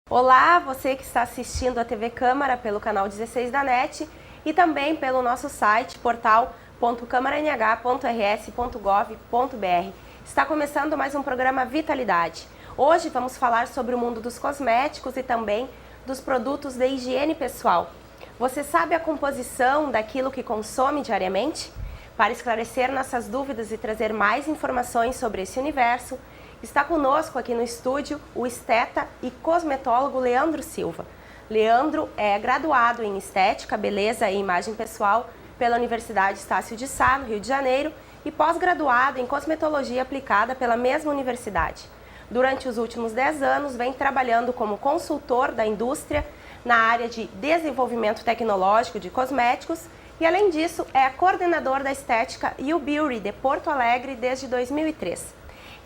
Olá, você que está assistindo a TV Câmara pelo canal 16 da NET e também pelo nosso site portal.câmaranh.rs.gov.br. Está começando mais um programa Vitalidade. Hoje vamos falar sobre o mundo dos cosméticos e também dos produtos de higiene pessoal. Você sabe a composição daquilo que consome diariamente? Para esclarecer nossas dúvidas e trazer mais informações sobre esse universo, está conosco aqui no estúdio o esteta e cosmetólogo Leandro Silva. Leandro é graduado em Estética, Beleza e Imagem Pessoal pela Universidade Estácio de Sá, no Rio de Janeiro, e pós-graduado em Cosmetologia aplicada pela mesma universidade. Durante os últimos 10 anos, vem trabalhando como consultor da indústria na área de desenvolvimento tecnológico de cosméticos e, além disso, é coordenador da Estética e o Beauty de Porto Alegre desde 2003.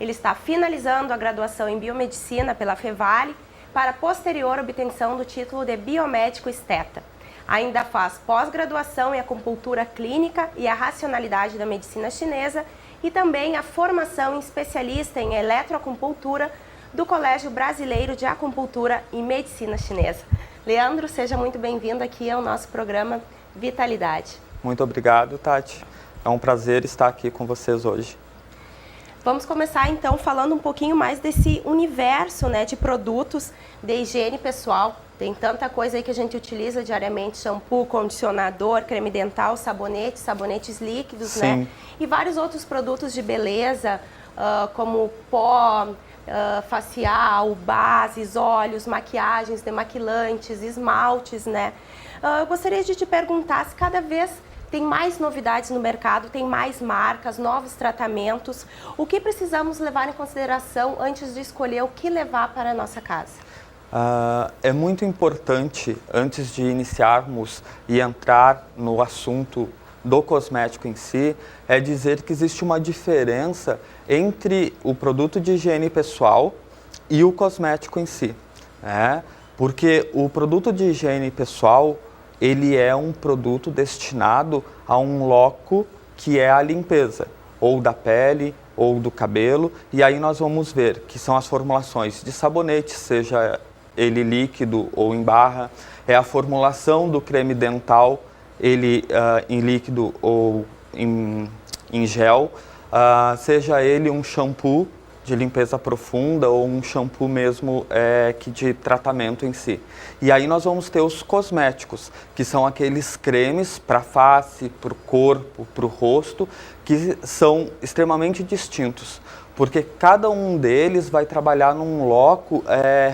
Ele está finalizando a graduação em Biomedicina pela Fevale para posterior obtenção do título de Biomédico Esteta. Ainda faz pós-graduação em Acupuntura Clínica e a Racionalidade da Medicina Chinesa e também a formação em especialista em eletroacupuntura do Colégio Brasileiro de Acupuntura e Medicina Chinesa. Leandro, seja muito bem-vindo aqui ao nosso programa Vitalidade. Muito obrigado, Tati. É um prazer estar aqui com vocês hoje. Vamos começar então falando um pouquinho mais desse universo, né, de produtos de higiene pessoal. Tem tanta coisa aí que a gente utiliza diariamente: shampoo, condicionador, creme dental, sabonete, sabonetes líquidos, Sim. né? E vários outros produtos de beleza, como pó, facial, bases, óleos, maquiagens, demaquilantes, esmaltes, né? Eu gostaria de te perguntar se cada vez tem mais novidades no mercado, tem mais marcas, novos tratamentos. O que precisamos levar em consideração antes de escolher o que levar para a nossa casa? É muito importante, antes de iniciarmos e entrar no assunto do cosmético em si, é dizer que existe uma diferença entre o produto de higiene pessoal e o cosmético em si, né? Porque o produto de higiene pessoal, ele é um produto destinado a um loco que é a limpeza, ou da pele, ou do cabelo, e aí nós vamos ver que são as formulações de sabonete, seja ele líquido ou em barra, é a formulação do creme dental, ele em líquido ou em gel, seja ele um shampoo de limpeza profunda ou um shampoo mesmo de tratamento em si. E aí nós vamos ter os cosméticos, que são aqueles cremes para face, para o corpo, para o rosto, que são extremamente distintos, porque cada um deles vai trabalhar num loco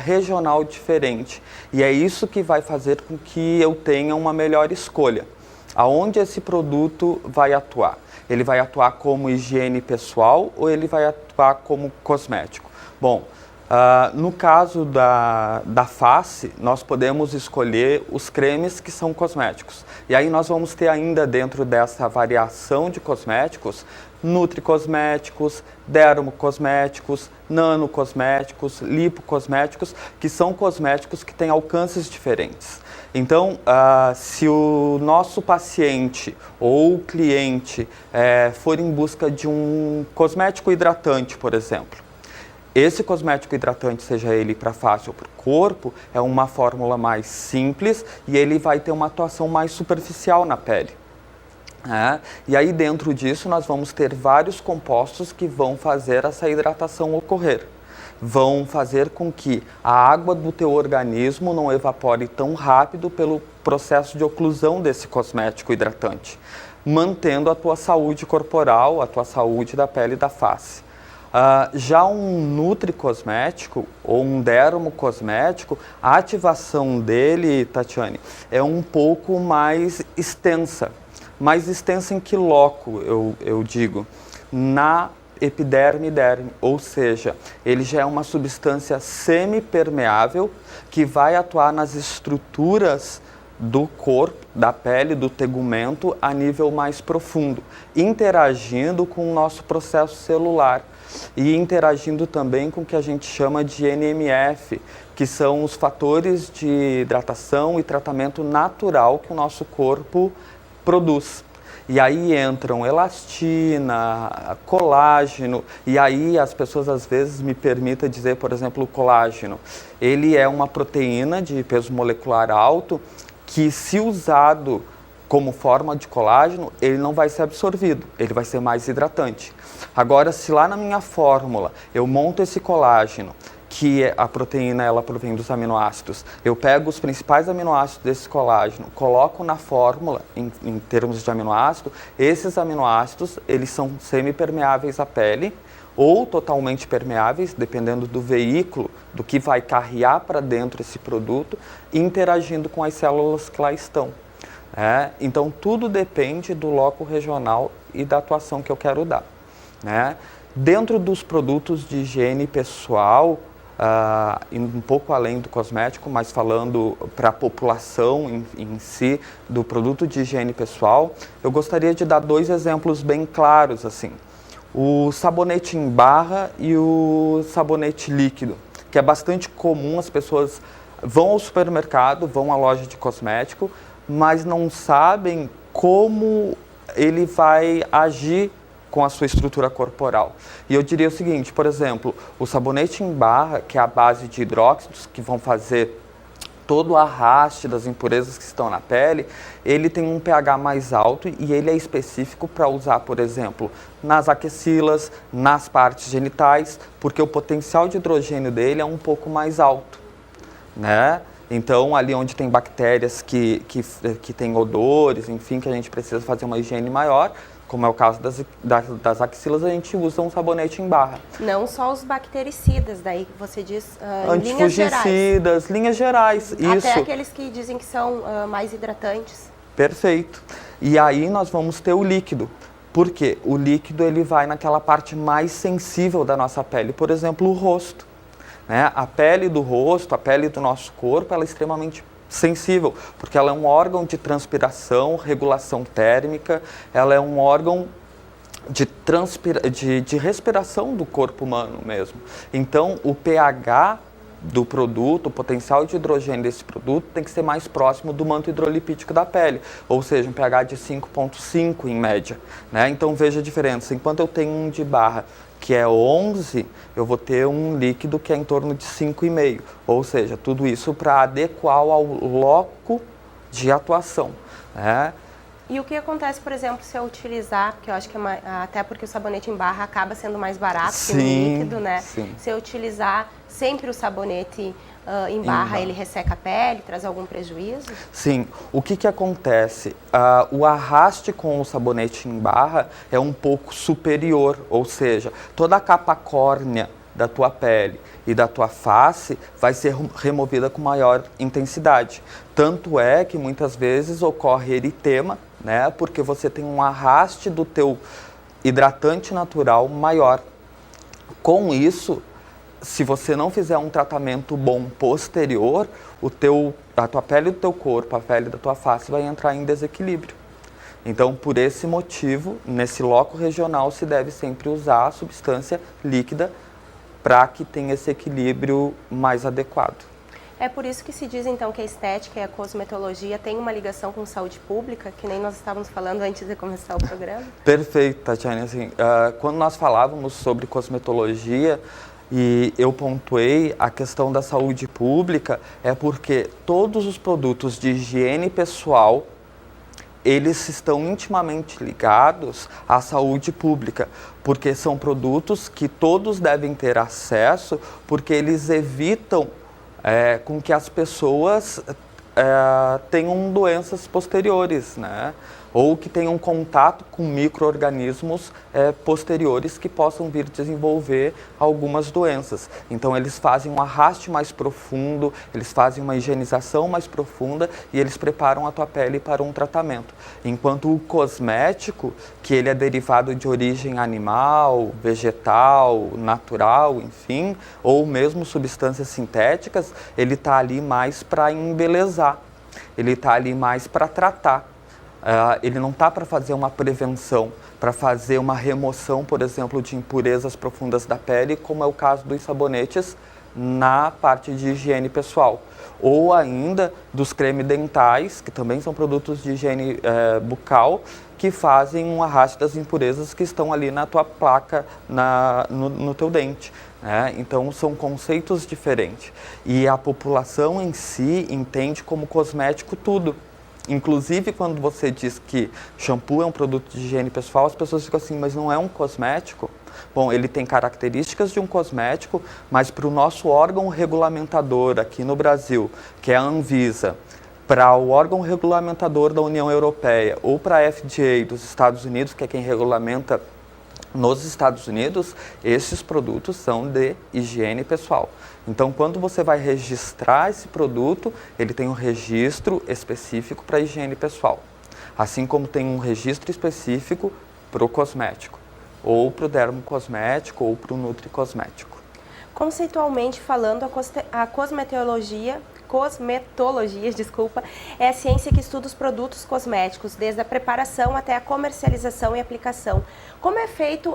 regional diferente. E é isso que vai fazer com que eu tenha uma melhor escolha. Aonde esse produto vai atuar? Ele vai atuar como higiene pessoal ou ele vai atuar como cosmético? Bom, no caso da face, nós podemos escolher os cremes que são cosméticos. E aí nós vamos ter ainda dentro dessa variação de cosméticos, nutricosméticos, dermocosméticos, nanocosméticos, lipocosméticos, que são cosméticos que têm alcances diferentes. Então, se o nosso paciente ou cliente for em busca de um cosmético hidratante, por exemplo, esse cosmético hidratante, seja ele para face ou para o corpo, é uma fórmula mais simples e ele vai ter uma atuação mais superficial na pele. E aí dentro disso nós vamos ter vários compostos que vão fazer essa hidratação ocorrer. Vão fazer com que a água do teu organismo não evapore tão rápido pelo processo de oclusão desse cosmético hidratante, mantendo a tua saúde corporal, a tua saúde da pele e da face. Já um nutricosmético ou um dermocosmético, a ativação dele, Tatiane, é um pouco mais extensa. Mais extensa em que loco, eu digo? Na epiderme e derme, ou seja, ele já é uma substância semipermeável que vai atuar nas estruturas do corpo, da pele, do tegumento a nível mais profundo, interagindo com o nosso processo celular e interagindo também com o que a gente chama de NMF, que são os fatores de hidratação e tratamento natural que o nosso corpo produz. E aí entram elastina, colágeno, e aí as pessoas às vezes me permitem dizer, por exemplo, o colágeno. Ele é uma proteína de peso molecular alto que, se usado como forma de colágeno, ele não vai ser absorvido, ele vai ser mais hidratante. Agora, se lá na minha fórmula eu monto esse colágeno, que a proteína ela provém dos aminoácidos, eu pego os principais aminoácidos desse colágeno, coloco na fórmula em termos de aminoácido, esses aminoácidos eles são semipermeáveis à pele ou totalmente permeáveis, dependendo do veículo, do que vai carrear para dentro esse produto, interagindo com as células que lá estão. Então, tudo depende do loco regional e da atuação que eu quero dar. Dentro dos produtos de higiene pessoal, um pouco além do cosmético, mas falando para a população em si do produto de higiene pessoal, eu gostaria de dar 2 exemplos bem claros, assim. O sabonete em barra e o sabonete líquido, que é bastante comum. As pessoas vão ao supermercado, vão à loja de cosmético, mas não sabem como ele vai agir com a sua estrutura corporal. E eu diria o seguinte, por exemplo, o sabonete em barra, que é a base de hidróxidos, que vão fazer todo o arraste das impurezas que estão na pele, ele tem um pH mais alto e ele é específico para usar, por exemplo, nas axilas, nas partes genitais, porque o potencial de hidrogênio dele é um pouco mais alto, Então, ali onde tem bactérias que têm odores, enfim, que a gente precisa fazer uma higiene maior, como é o caso das axilas, a gente usa um sabonete em barra. Não só os bactericidas, daí você diz em linhas gerais. Antifungicidas, linhas gerais, isso. Até aqueles que dizem que são mais hidratantes. Perfeito. E aí nós vamos ter o líquido. Por quê? O líquido ele vai naquela parte mais sensível da nossa pele, por exemplo, o rosto. A pele do rosto, a pele do nosso corpo, ela é extremamente sensível, porque ela é um órgão de transpiração, regulação térmica, ela é um órgão de respiração do corpo humano mesmo. Então, o pH do produto, o potencial de hidrogênio desse produto tem que ser mais próximo do manto hidrolipídico da pele, ou seja, um pH de 5,5 em média. Então, veja a diferença. Enquanto eu tenho um de barra que é 11, eu vou ter um líquido que é em torno de 5,5. Ou seja, tudo isso para adequar ao loco de atuação. E o que acontece, por exemplo, se eu utilizar, porque eu acho que até porque o sabonete em barra acaba sendo mais barato que no líquido, Sim. Se eu utilizar sempre o sabonete em barra, ele resseca a pele, traz algum prejuízo? Sim. O que acontece? O arraste com o sabonete em barra é um pouco superior, ou seja, toda a capa córnea da tua pele e da tua face vai ser removida com maior intensidade. Tanto é que muitas vezes ocorre eritema, porque você tem um arraste do teu hidratante natural maior. Com isso, se você não fizer um tratamento bom posterior, a tua pele do teu corpo, a pele da tua face vai entrar em desequilíbrio. Então, por esse motivo, nesse loco regional se deve sempre usar a substância líquida para que tenha esse equilíbrio mais adequado. É por isso que se diz, então, que a estética e a cosmetologia têm uma ligação com saúde pública, que nem nós estávamos falando antes de começar o programa? Perfeito, Tatiane. Assim, quando nós falávamos sobre cosmetologia, e eu pontuei a questão da saúde pública, é porque todos os produtos de higiene pessoal, eles estão intimamente ligados à saúde pública, porque são produtos que todos devem ter acesso, porque eles evitam com que as pessoas tenham doenças posteriores, ou que tenham contato com micro-organismos posteriores que possam vir desenvolver algumas doenças. Então, eles fazem um arraste mais profundo, eles fazem uma higienização mais profunda e eles preparam a tua pele para um tratamento. Enquanto o cosmético, que ele é derivado de origem animal, vegetal, natural, enfim, ou mesmo substâncias sintéticas, ele está ali mais para embelezar, ele está ali mais para tratar. Ele não está para fazer uma prevenção, para fazer uma remoção, por exemplo, de impurezas profundas da pele, como é o caso dos sabonetes na parte de higiene pessoal. Ou ainda dos cremes dentais, que também são produtos de higiene bucal, que fazem um arraste das impurezas que estão ali na tua placa, no teu dente. Então são conceitos diferentes. E a população em si entende como cosmético tudo. Inclusive, quando você diz que shampoo é um produto de higiene pessoal, as pessoas ficam assim, mas não é um cosmético? Bom, ele tem características de um cosmético, mas para o nosso órgão regulamentador aqui no Brasil, que é a Anvisa, para o órgão regulamentador da União Europeia ou para a FDA dos Estados Unidos, que é quem regulamenta nos Estados Unidos, esses produtos são de higiene pessoal. Então, quando você vai registrar esse produto, ele tem um registro específico para higiene pessoal. Assim como tem um registro específico para o cosmético, ou para o dermocosmético, ou para o nutricosmético. Conceitualmente falando, a cosmetologia, é a ciência que estuda os produtos cosméticos, desde a preparação até a comercialização e aplicação. Como é feito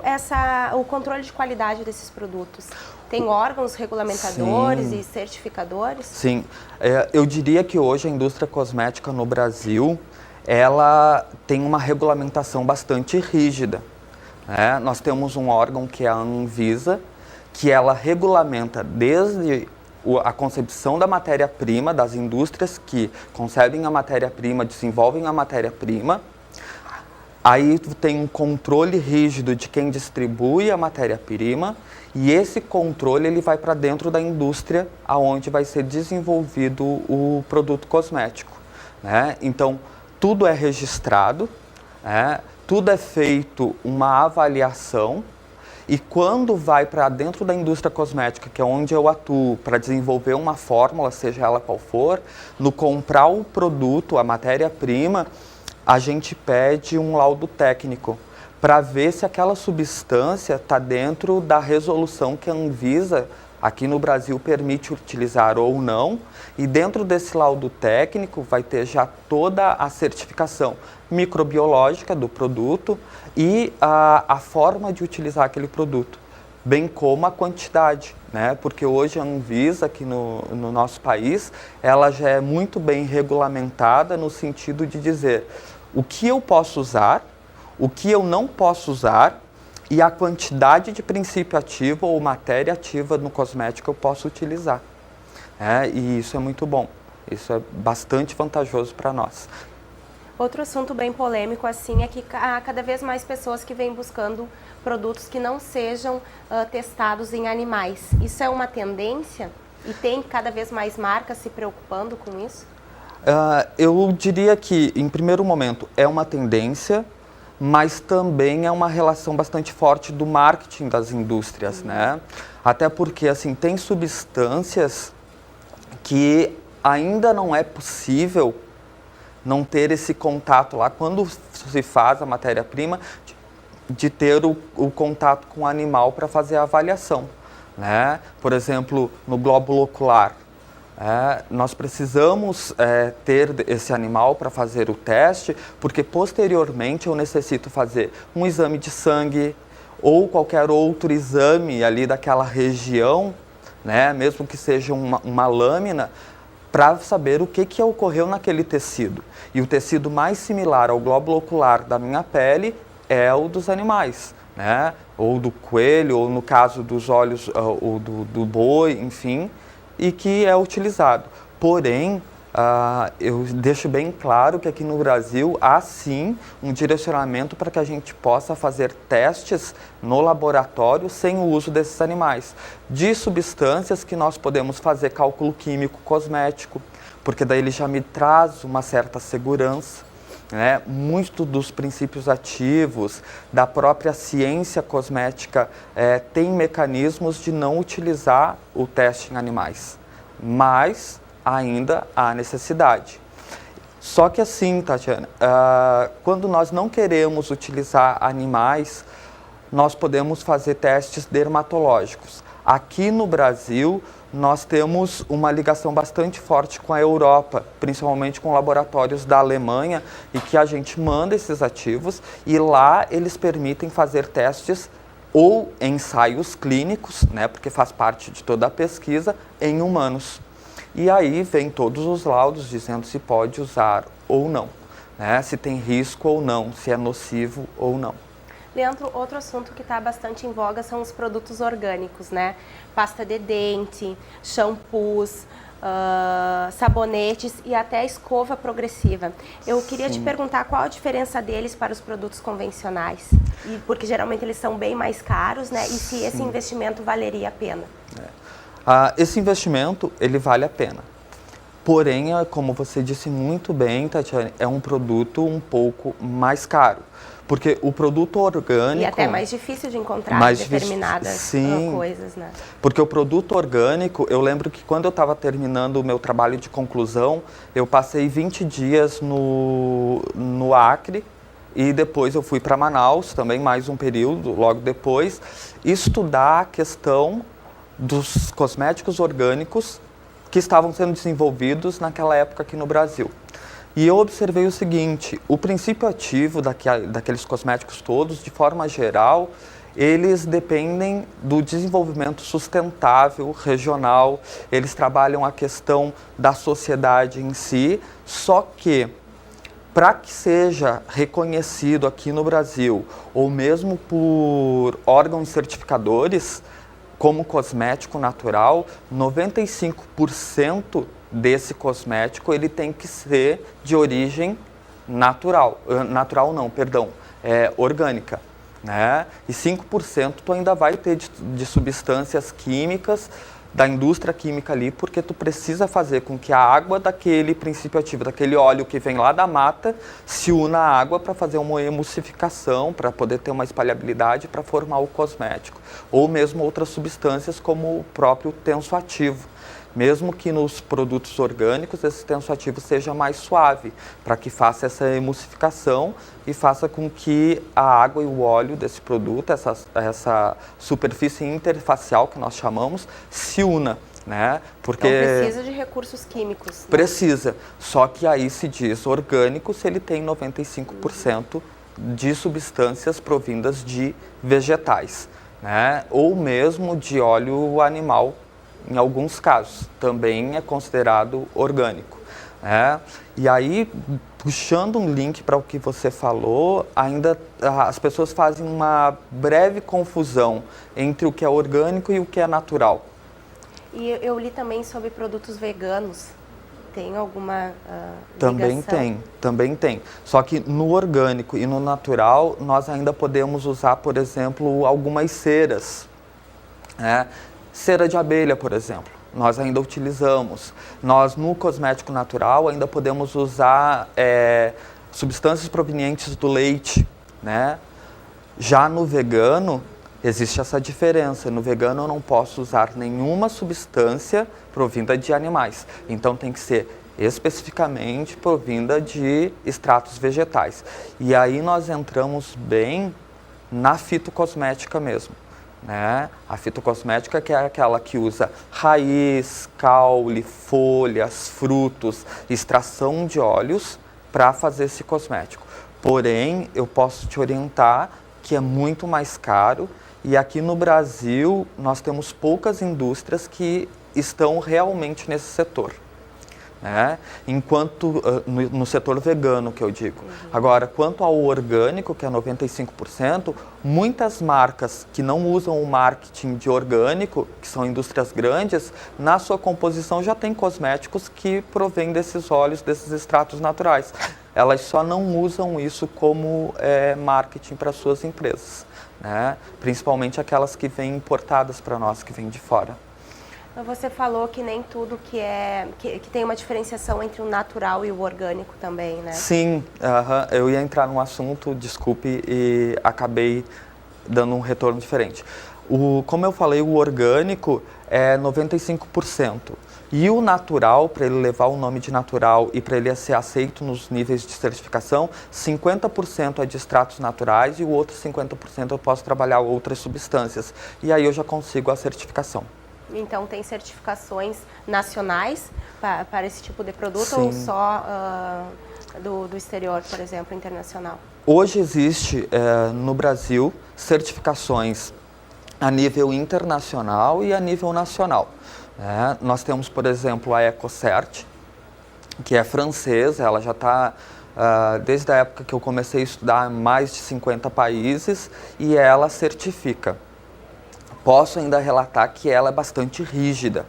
o controle de qualidade desses produtos? Tem órgãos regulamentadores e certificadores? Sim, eu diria que hoje a indústria cosmética no Brasil, ela tem uma regulamentação bastante rígida. Nós temos um órgão que é a Anvisa, que ela regulamenta desde a concepção da matéria-prima, das indústrias que concebem a matéria-prima, desenvolvem a matéria-prima. Aí tem um controle rígido de quem distribui a matéria-prima e esse controle ele vai para dentro da indústria aonde vai ser desenvolvido o produto cosmético. Então, tudo é registrado, tudo é feito uma avaliação. E quando vai para dentro da indústria cosmética, que é onde eu atuo, para desenvolver uma fórmula, seja ela qual for, no comprar o produto, a matéria-prima, a gente pede um laudo técnico para ver se aquela substância está dentro da resolução que a Anvisa, aqui no Brasil, permite utilizar ou não. E dentro desse laudo técnico vai ter já toda a certificação microbiológica do produto e a forma de utilizar aquele produto, bem como a quantidade, porque hoje a Anvisa aqui no nosso país, ela já é muito bem regulamentada no sentido de dizer o que eu posso usar, o que eu não posso usar e a quantidade de princípio ativo ou matéria ativa no cosmético que eu posso utilizar. E isso é muito bom, isso é bastante vantajoso para nós. Outro assunto bem polêmico assim é que há cada vez mais pessoas que vêm buscando produtos que não sejam testados em animais. Isso é uma tendência e tem cada vez mais marcas se preocupando com isso? Eu diria que, em primeiro momento, é uma tendência, mas também é uma relação bastante forte do marketing das indústrias, Até porque, assim, tem substâncias que ainda não é possível não ter esse contato lá, quando se faz a matéria-prima, de ter o contato com o animal para fazer a avaliação. Por exemplo, no glóbulo ocular, nós precisamos ter esse animal para fazer o teste, porque posteriormente eu necessito fazer um exame de sangue ou qualquer outro exame ali daquela região, mesmo que seja uma lâmina, para saber o que ocorreu naquele tecido. E o tecido mais similar ao glóbulo ocular da minha pele é o dos animais, ou do coelho, ou no caso dos olhos, ou do boi, enfim, e que é utilizado. Porém, eu deixo bem claro que aqui no Brasil há sim um direcionamento para que a gente possa fazer testes no laboratório sem o uso desses animais, de substâncias que nós podemos fazer cálculo químico cosmético, porque daí ele já me traz uma certa segurança. Muito dos princípios ativos da própria ciência cosmética tem mecanismos de não utilizar o teste em animais, mas ainda há necessidade. Só que assim, Tatiana, quando nós não queremos utilizar animais, nós podemos fazer testes dermatológicos. Aqui no Brasil, nós temos uma ligação bastante forte com a Europa, principalmente com laboratórios da Alemanha, e que a gente manda esses ativos e lá eles permitem fazer testes ou ensaios clínicos, né, porque faz parte de toda a pesquisa, em humanos. E aí vem todos os laudos dizendo se pode usar ou não, né, se tem risco ou não, se é nocivo ou não. Leandro, outro assunto que está bastante em voga são os produtos orgânicos, né? Pasta de dente, shampoos, sabonetes e até escova progressiva. Eu queria te perguntar qual a diferença deles para os produtos convencionais, porque geralmente eles são bem mais caros, né? E se esse investimento valeria a pena? Esse investimento, ele vale a pena. Porém, como você disse muito bem, Tatiane, é um produto um pouco mais caro. Porque o produto orgânico... E até mais difícil de encontrar determinadas coisas, né? Porque o produto orgânico, eu lembro que quando eu estava terminando o meu trabalho de conclusão, eu passei 20 dias no Acre e depois eu fui para Manaus, também mais um período, logo depois, estudar a questão dos cosméticos orgânicos que estavam sendo desenvolvidos naquela época aqui no Brasil. E eu observei o seguinte, o princípio ativo daqueles cosméticos todos, de forma geral, eles dependem do desenvolvimento sustentável, regional, eles trabalham a questão da sociedade em si, só que para que seja reconhecido aqui no Brasil, ou mesmo por órgãos certificadores, como cosmético natural, 95% desse cosmético ele tem que ser de origem orgânica, né? E 5% tu ainda vai ter de substâncias químicas da indústria química ali, porque tu precisa fazer com que a água daquele princípio ativo, daquele óleo que vem lá da mata, se una à água para fazer uma emulsificação, para poder ter uma espalhabilidade para formar o cosmético. Ou mesmo outras substâncias como o próprio tensoativo. Mesmo que nos produtos orgânicos esse tensoativo seja mais suave, para que faça essa emulsificação e faça com que a água e o óleo desse produto, essa superfície interfacial que nós chamamos, se una, né? Porque então precisa de recursos químicos. Né? Precisa, só que aí se diz orgânico se ele tem 95% de substâncias provindas de vegetais, né? Ou mesmo de óleo animal. Em alguns casos, também é considerado orgânico. Né? E aí, puxando um link para o que você falou, ainda as pessoas fazem uma breve confusão entre o que é orgânico e o que é natural. E eu li também sobre produtos veganos. Tem alguma ligação? Também tem. Só que no orgânico e no natural, nós ainda podemos usar, por exemplo, algumas ceras, né? Cera de abelha, por exemplo, nós ainda utilizamos. Nós, no cosmético natural, ainda podemos usar substâncias provenientes do leite, né? Já no vegano, existe essa diferença. No vegano, eu não posso usar nenhuma substância provinda de animais. Então, tem que ser especificamente provinda de extratos vegetais. E aí, nós entramos bem na fitocosmética mesmo. Né? A fitocosmética que é aquela que usa raiz, caule, folhas, frutos, extração de óleos para fazer esse cosmético. Porém, eu posso te orientar que é muito mais caro e aqui no Brasil nós temos poucas indústrias que estão realmente nesse setor. Né? Enquanto no setor vegano, que eu digo. Agora, quanto ao orgânico, que é 95%, muitas marcas que não usam o marketing de orgânico, que são indústrias grandes, na sua composição já tem cosméticos que provêm desses óleos, desses extratos naturais. Elas só não usam isso como marketing para suas empresas, né? Principalmente aquelas que vêm importadas para nós, que vêm de fora. Você falou que nem tudo que tem uma diferenciação entre o natural e o orgânico também, né? Sim, eu ia entrar num assunto, desculpe, e acabei dando um retorno diferente. Como eu falei, o orgânico é 95%. E o natural, para ele levar o nome de natural e para ele ser aceito nos níveis de certificação, 50% é de extratos naturais e o outro 50% eu posso trabalhar outras substâncias. E aí eu já consigo a certificação. Então, tem certificações nacionais para esse tipo de produto. Sim. Ou só do exterior, por exemplo, internacional? Hoje existe no Brasil certificações a nível internacional e a nível nacional. Nós temos, por exemplo, a EcoCert, que é francesa, ela já está, desde a época que eu comecei a estudar, em mais de 50 países, e ela certifica. Posso ainda relatar que ela é bastante rígida,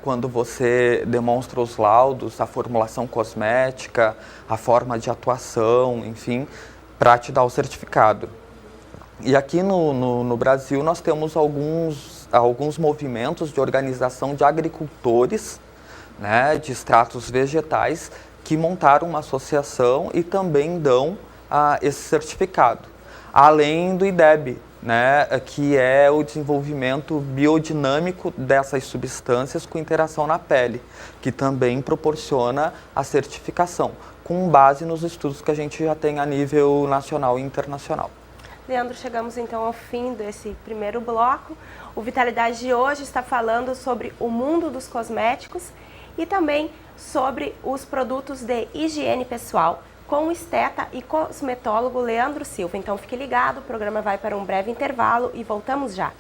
quando você demonstra os laudos, a formulação cosmética, a forma de atuação, enfim, para te dar o certificado. E aqui no Brasil nós temos alguns movimentos de organização de agricultores, de extratos vegetais, que montaram uma associação e também dão esse certificado. Além do IDEB, que é o desenvolvimento biodinâmico dessas substâncias com interação na pele, que também proporciona a certificação, com base nos estudos que a gente já tem a nível nacional e internacional. Leandro, chegamos então ao fim desse primeiro bloco. O Vitalidade de hoje está falando sobre o mundo dos cosméticos e também sobre os produtos de higiene pessoal, com o esteta e cosmetólogo Leandro Silva. Então fique ligado, o programa vai para um breve intervalo e voltamos já.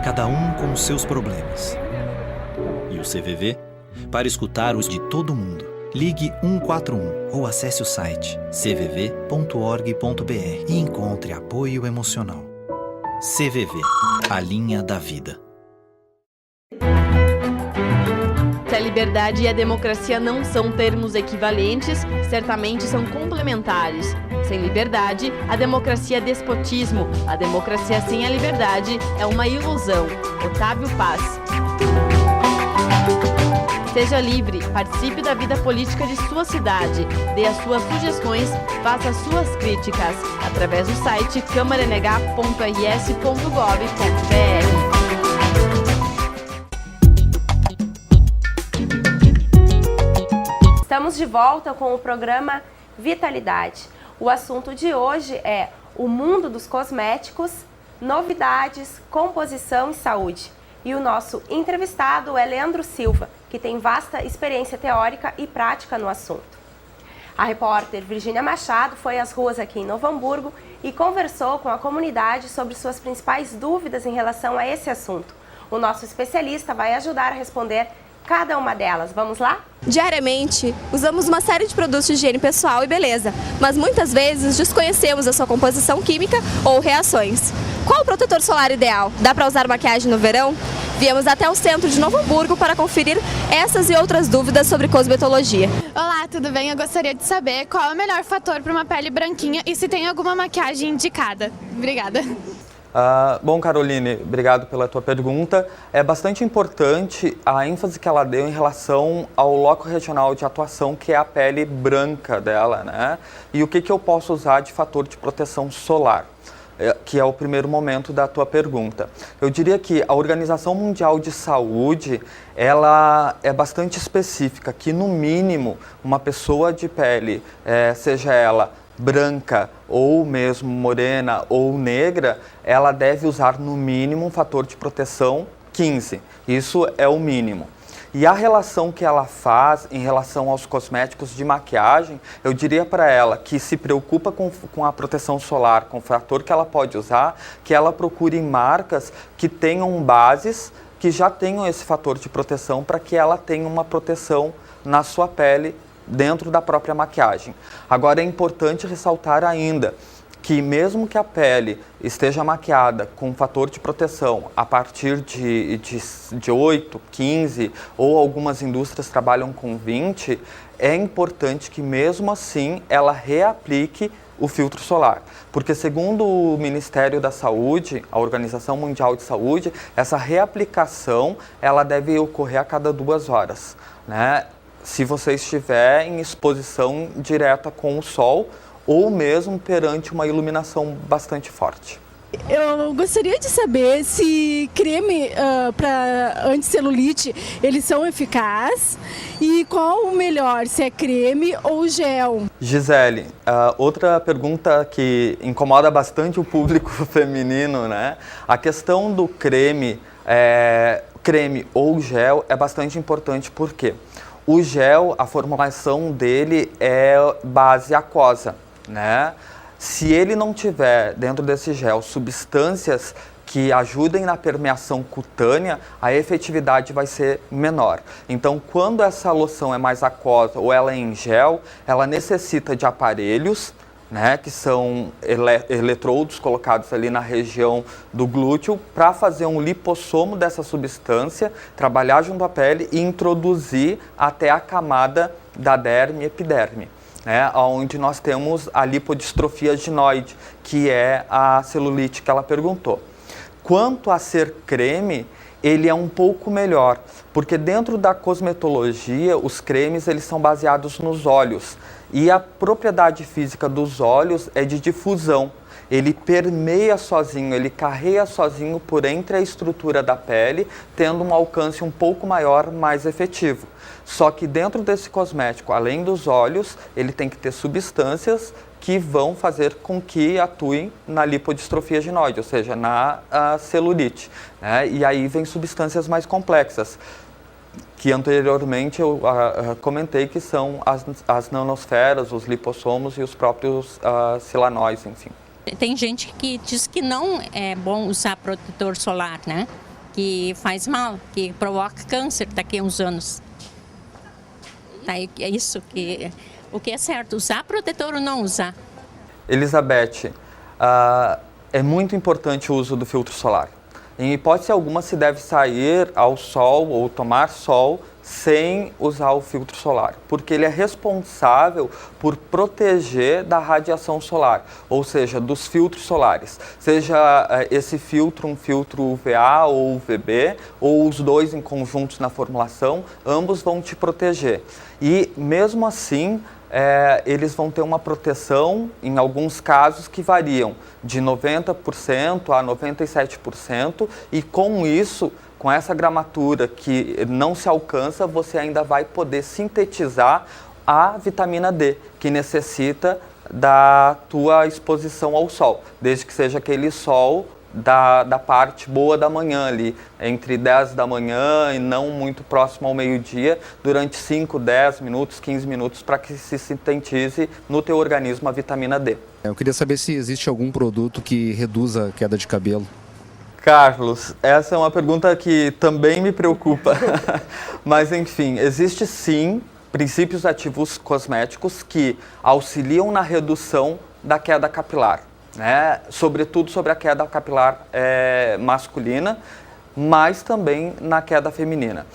Cada um com os seus problemas. E o CVV? Para escutar os de todo mundo, ligue 141 ou acesse o site cvv.org.br e encontre apoio emocional. CVV, a linha da vida. Se a liberdade e a democracia não são termos equivalentes, certamente são complementares. Sem liberdade, a democracia é despotismo. A democracia sem a liberdade é uma ilusão. Otávio Paz. Seja livre, participe da vida política de sua cidade, dê as suas sugestões, faça as suas críticas, através do site câmaranh.rs.gov.br. Estamos de volta com o programa Vitalidade. O assunto de hoje é o mundo dos cosméticos, novidades, composição e saúde. E o nosso entrevistado é Leandro Silva, que tem vasta experiência teórica e prática no assunto. A repórter Virgínia Machado foi às ruas aqui em Novo Hamburgo e conversou com a comunidade sobre suas principais dúvidas em relação a esse assunto. O nosso especialista vai ajudar a responder cada uma delas. Vamos lá? Diariamente, usamos uma série de produtos de higiene pessoal e beleza, mas muitas vezes desconhecemos a sua composição química ou reações. Qual o protetor solar ideal? Dá para usar maquiagem no verão? Viemos até o centro de Novo Hamburgo para conferir essas e outras dúvidas sobre cosmetologia. Olá, tudo bem? Eu gostaria de saber qual é o melhor fator para uma pele branquinha e se tem alguma maquiagem indicada. Obrigada. Bom, Caroline, obrigado pela tua pergunta. É bastante importante a ênfase que ela deu em relação ao loco regional de atuação, que é a pele branca dela, E o que eu posso usar de fator de proteção solar, que é o primeiro momento da tua pergunta. Eu diria que a Organização Mundial de Saúde, ela é bastante específica, que no mínimo uma pessoa de pele, seja ela branca ou mesmo morena ou negra, ela deve usar no mínimo um fator de proteção 15. Isso é o mínimo. E a relação que ela faz em relação aos cosméticos de maquiagem, eu diria para ela que se preocupa com a proteção solar, com o fator que ela pode usar, que ela procure marcas que tenham bases, que já tenham esse fator de proteção, para que ela tenha uma proteção na sua pele dentro da própria maquiagem. Agora é importante ressaltar ainda que mesmo que a pele esteja maquiada com um fator de proteção a partir de 8, 15 ou algumas indústrias trabalham com 20, é importante que mesmo assim ela reaplique o filtro solar. Porque segundo o Ministério da Saúde, a Organização Mundial de Saúde, essa reaplicação ela deve ocorrer a cada 2 horas, se você estiver em exposição direta com o sol ou mesmo perante uma iluminação bastante forte. Eu gostaria de saber se creme para anticelulite, eles são eficazes e qual o melhor, se é creme ou gel? Gisele, outra pergunta que incomoda bastante o público feminino, né? A questão do creme ou gel é bastante importante porque o gel, a formulação dele é base aquosa, né? Se ele não tiver dentro desse gel substâncias que ajudem na permeação cutânea, a efetividade vai ser menor. Então, quando essa loção é mais aquosa ou ela é em gel, ela necessita de aparelhos, né, que são eletrodos colocados ali na região do glúteo para fazer um lipossomo dessa substância, trabalhar junto à pele e introduzir até a camada da derme e epiderme, onde nós temos a lipodistrofia ginoide, que é a celulite que ela perguntou. Quanto a ser creme, ele é um pouco melhor, porque dentro da cosmetologia, os cremes eles são baseados nos óleos, e a propriedade física dos óleos é de difusão. Ele permeia sozinho, ele carrega sozinho por entre a estrutura da pele, tendo um alcance um pouco maior, mais efetivo. Só que dentro desse cosmético, além dos óleos, ele tem que ter substâncias que vão fazer com que atuem na lipodistrofia ginoide, ou seja, na celulite, né? E aí vem substâncias mais complexas, que anteriormente eu comentei que são as nanosferas, os lipossomos e os próprios silanóis, enfim. Tem gente que diz que não é bom usar protetor solar, né? Que faz mal, que provoca câncer daqui a uns anos. Aí é isso que... O que é certo, usar protetor ou não usar? Elizabeth, é muito importante o uso do filtro solar. Em hipótese alguma se deve sair ao sol ou tomar sol sem usar o filtro solar, porque ele é responsável por proteger da radiação solar, ou seja, dos filtros solares. Seja esse filtro um filtro UVA ou UVB, ou os dois em conjuntos na formulação, ambos vão te proteger. E mesmo assim, eles vão ter uma proteção, em alguns casos, que variam de 90% a 97%, e com isso, com essa gramatura que não se alcança, você ainda vai poder sintetizar a vitamina D, que necessita da tua exposição ao sol, desde que seja aquele sol da parte boa da manhã ali, entre 10 da manhã e não muito próximo ao meio-dia, durante 5, 10 minutos, 15 minutos, para que se sintetize no teu organismo a vitamina D. Eu queria saber se existe algum produto que reduza a queda de cabelo. Carlos, essa é uma pergunta que também me preocupa, mas enfim, existe sim princípios ativos cosméticos que auxiliam na redução da queda capilar, né? Sobretudo sobre a queda capilar masculina, mas também na queda feminina.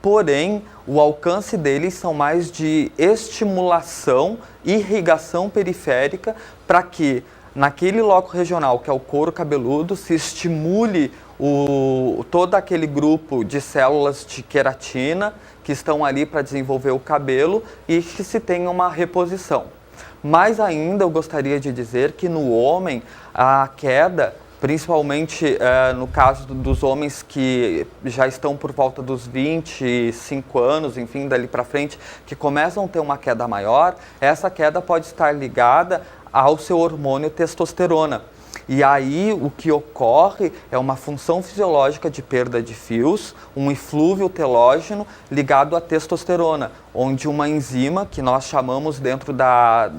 Porém, o alcance deles são mais de estimulação, irrigação periférica, para que naquele loco regional, que é o couro cabeludo, se estimule todo aquele grupo de células de queratina que estão ali para desenvolver o cabelo e que se tenha uma reposição. Mais ainda, eu gostaria de dizer que no homem, a queda, principalmente no caso dos homens que já estão por volta dos 25 anos, enfim, dali para frente, que começam a ter uma queda maior, essa queda pode estar ligada ao seu hormônio testosterona. E aí o que ocorre é uma função fisiológica de perda de fios, um eflúvio telógeno ligado à testosterona, onde uma enzima que nós chamamos dentro da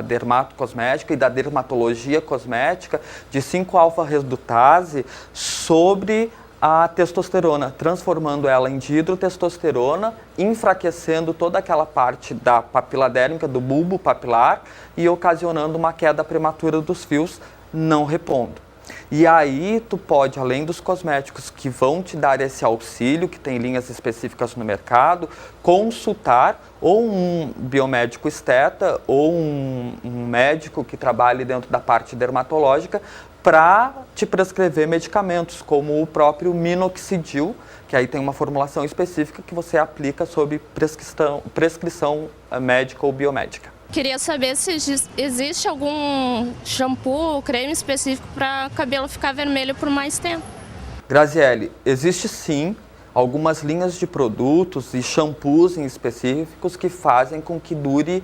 dermatocosmética e da dermatologia cosmética de 5-alfa-redutase sobre a testosterona, transformando ela em dihidrotestosterona, enfraquecendo toda aquela parte da papila dérmica, do bulbo papilar, e ocasionando uma queda prematura dos fios, não repondo. E aí tu pode, além dos cosméticos que vão te dar esse auxílio, que tem linhas específicas no mercado, consultar ou um biomédico esteta ou um médico que trabalhe dentro da parte dermatológica para te prescrever medicamentos, como o próprio minoxidil, que aí tem uma formulação específica que você aplica sob prescrição médica ou biomédica. Queria saber se existe algum shampoo, creme específico para o cabelo ficar vermelho por mais tempo. Graziele, existe sim algumas linhas de produtos e shampoos em específicos que fazem com que dure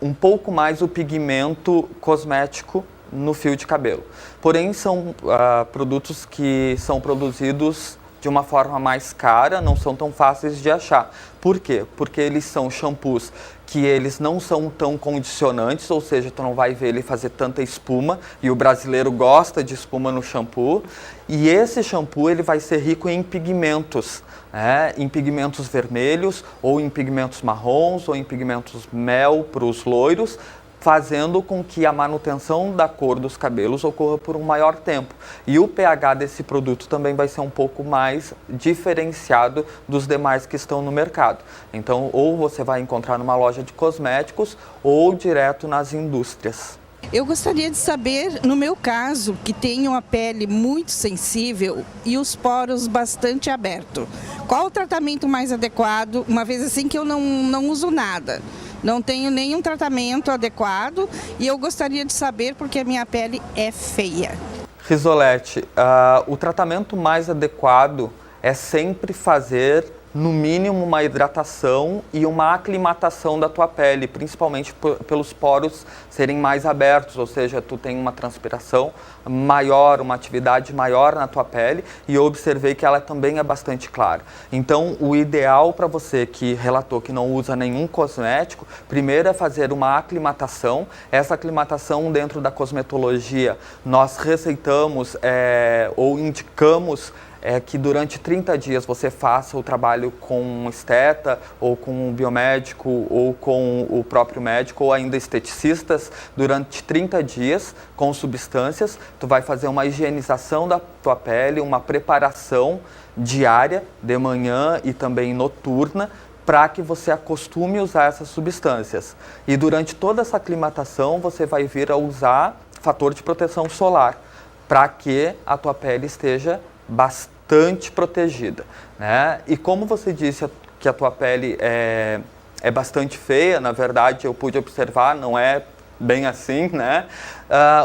um pouco mais o pigmento cosmético no fio de cabelo. Porém, são produtos que são produzidos de uma forma mais cara, não são tão fáceis de achar. Por quê? Porque eles são shampoos que eles não são tão condicionantes, ou seja, tu não vai ver ele fazer tanta espuma, e o brasileiro gosta de espuma no shampoo. E esse shampoo ele vai ser rico em pigmentos, em pigmentos vermelhos, ou em pigmentos marrons, ou em pigmentos mel para os loiros, fazendo com que a manutenção da cor dos cabelos ocorra por um maior tempo. E o pH desse produto também vai ser um pouco mais diferenciado dos demais que estão no mercado. Então, ou você vai encontrar numa loja de cosméticos ou direto nas indústrias. Eu gostaria de saber, no meu caso, que tenho a pele muito sensível e os poros bastante abertos, qual o tratamento mais adequado, uma vez assim que eu não uso nada? Não tenho nenhum tratamento adequado e eu gostaria de saber porque a minha pele é feia. Risolete, o tratamento mais adequado é sempre fazer no mínimo uma hidratação e uma aclimatação da tua pele, principalmente pelos poros serem mais abertos, ou seja, tu tem uma transpiração maior, uma atividade maior na tua pele, e eu observei que ela também é bastante clara. Então, o ideal para você que relatou que não usa nenhum cosmético, primeiro é fazer uma aclimatação. Essa aclimatação dentro da cosmetologia, nós receitamos ou indicamos que durante 30 dias você faça o trabalho com um esteta, ou com um biomédico, ou com o próprio médico, ou ainda esteticistas, durante 30 dias com substâncias. Tu vai fazer uma higienização da tua pele, uma preparação diária, de manhã e também noturna, para que você acostume a usar essas substâncias. E durante toda essa aclimatação você vai vir a usar fator de proteção solar, para que a tua pele esteja bastante protegida, né? E como você disse que a tua pele é bastante feia, na verdade eu pude observar, não é bem assim, né?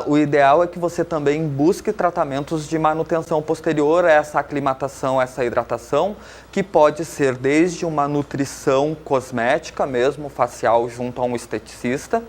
O ideal é que você também busque tratamentos de manutenção posterior a essa aclimatação, essa hidratação, que pode ser desde uma nutrição cosmética mesmo, facial, junto a um esteticista,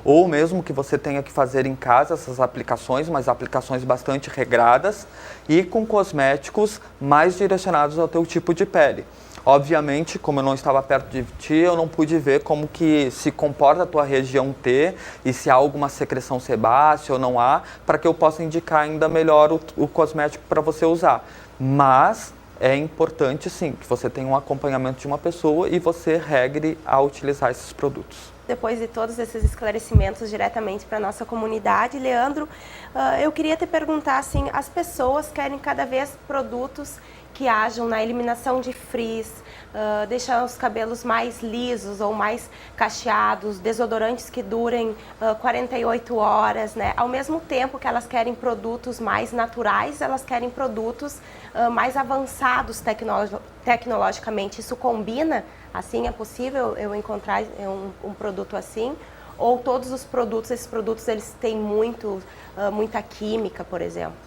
ou mesmo que você tenha que fazer em casa essas aplicações, mas aplicações bastante regradas e com cosméticos mais direcionados ao teu tipo de pele. Obviamente, como eu não estava perto de ti, eu não pude ver como que se comporta a tua região T e se há alguma secreção sebácea ou não há, para que eu possa indicar ainda melhor o cosmético para você usar. Mas é importante sim que você tenha um acompanhamento de uma pessoa e você regre a utilizar esses produtos. Depois de todos esses esclarecimentos diretamente para a nossa comunidade, Leandro, eu queria te perguntar, assim, as pessoas querem cada vez produtos que ajam na eliminação de frizz, deixar os cabelos mais lisos ou mais cacheados, desodorantes que durem 48 horas, né? Ao mesmo tempo que elas querem produtos mais naturais, elas querem produtos mais avançados tecnologicamente. Isso combina? Assim, é possível eu encontrar um produto assim? Ou todos os produtos, esses produtos, eles têm muita química, por exemplo?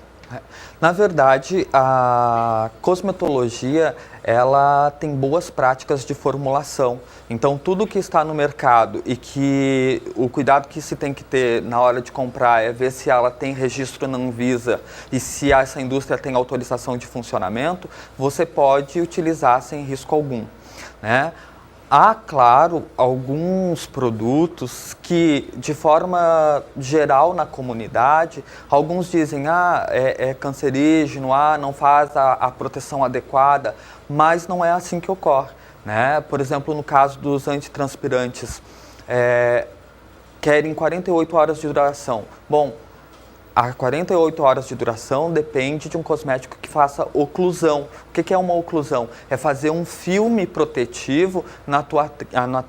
Na verdade, a cosmetologia, ela tem boas práticas de formulação. Então, tudo que está no mercado e que o cuidado que se tem que ter na hora de comprar é ver se ela tem registro na Anvisa e se essa indústria tem autorização de funcionamento, você pode utilizar sem risco algum, né? Há, claro, alguns produtos que, de forma geral na comunidade, alguns dizem, é cancerígeno, não faz a proteção adequada, mas não é assim que ocorre, né? Por exemplo, no caso dos antitranspirantes, querem 48 horas de duração. Bom, a 48 horas de duração depende de um cosmético que faça oclusão. O que é uma oclusão? É fazer um filme protetivo na tua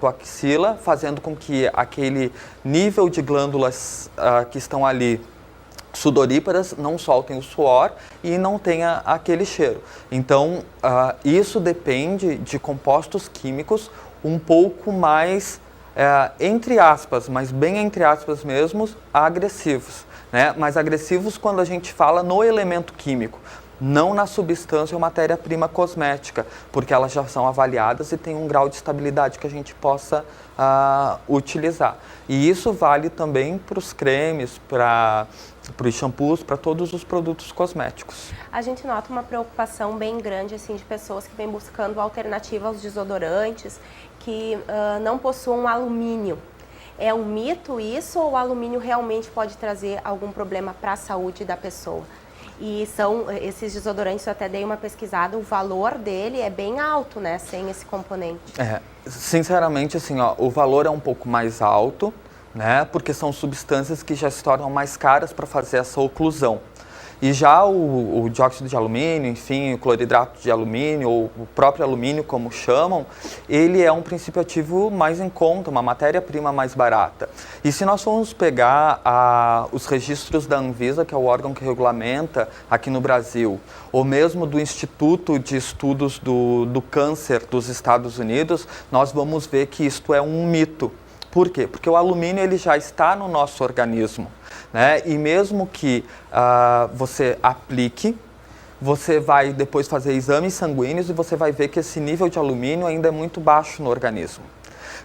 axila, fazendo com que aquele nível de glândulas que estão ali sudoríparas não soltem o suor e não tenha aquele cheiro. Então, isso depende de compostos químicos um pouco mais entre aspas, mas bem entre aspas mesmo, agressivos, né? Mas agressivos quando a gente fala no elemento químico, não na substância ou matéria-prima cosmética, porque elas já são avaliadas e tem um grau de estabilidade que a gente possa utilizar. E isso vale também para os cremes, para os shampoos, para todos os produtos cosméticos. A gente nota uma preocupação bem grande assim, de pessoas que vêm buscando alternativa aos desodorantes que não possuam alumínio. É um mito isso ou o alumínio realmente pode trazer algum problema para a saúde da pessoa? E são esses desodorantes, eu até dei uma pesquisada, o valor dele é bem alto, né, sem esse componente. Sinceramente, assim, o valor é um pouco mais alto, né, porque são substâncias que já se tornam mais caras para fazer essa oclusão. E já o dióxido de alumínio, enfim, o cloridrato de alumínio, ou o próprio alumínio, como chamam, ele é um princípio ativo mais em conta, uma matéria-prima mais barata. E se nós formos pegar os registros da Anvisa, que é o órgão que regulamenta aqui no Brasil, ou mesmo do Instituto de Estudos do Câncer dos Estados Unidos, nós vamos ver que isto é um mito. Por quê? Porque o alumínio ele já está no nosso organismo, né? E mesmo que você aplique, você vai depois fazer exames sanguíneos e você vai ver que esse nível de alumínio ainda é muito baixo no organismo.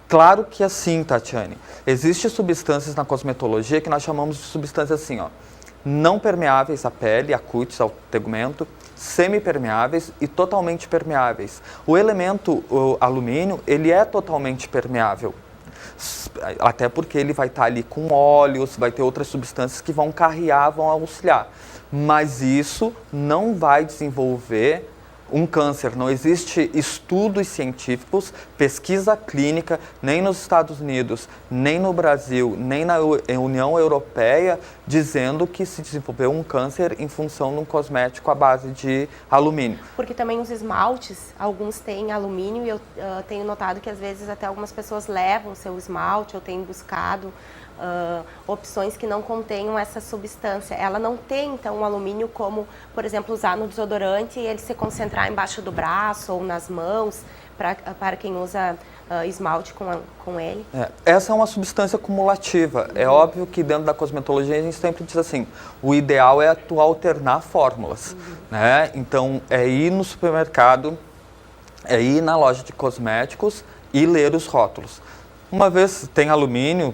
Claro que assim, Tatiane, existem substâncias na cosmetologia que nós chamamos de substâncias assim, não permeáveis à pele, à cutis, ao tegumento, semipermeáveis e totalmente permeáveis. O elemento alumínio, ele é totalmente permeável. Até porque ele vai estar ali com óleos, vai ter outras substâncias que vão carrear, vão auxiliar. Mas isso não vai desenvolver um câncer. Não existe estudos científicos, pesquisa clínica, nem nos Estados Unidos, nem no Brasil, nem na União Europeia, dizendo que se desenvolveu um câncer em função de um cosmético à base de alumínio. Porque também os esmaltes, alguns têm alumínio e eu tenho notado que às vezes até algumas pessoas levam seu esmalte, eu tenho buscado opções que não contenham essa substância. Ela não tem, então, um alumínio como, por exemplo, usar no desodorante e ele se concentrar embaixo do braço ou nas mãos, para quem usa esmalte com ele. Essa é uma substância cumulativa. É óbvio que dentro da cosmetologia a gente sempre diz assim, o ideal é tu alternar fórmulas, né? Então, é ir no supermercado, é ir na loja de cosméticos e ler os rótulos. Uma vez tem alumínio,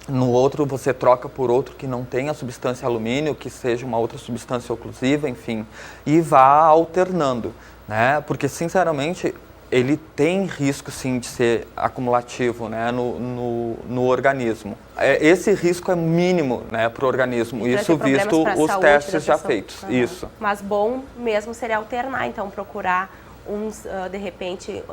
no outro você troca por outro que não tenha substância alumínio, que seja uma outra substância oclusiva, enfim, e vá alternando, né? Porque, sinceramente, ele tem risco, sim, de ser acumulativo, né, no organismo. Esse risco é mínimo, né, para o organismo, isso visto os testes já feitos. Isso. Mas bom mesmo seria alternar, então, procurar uns, de repente,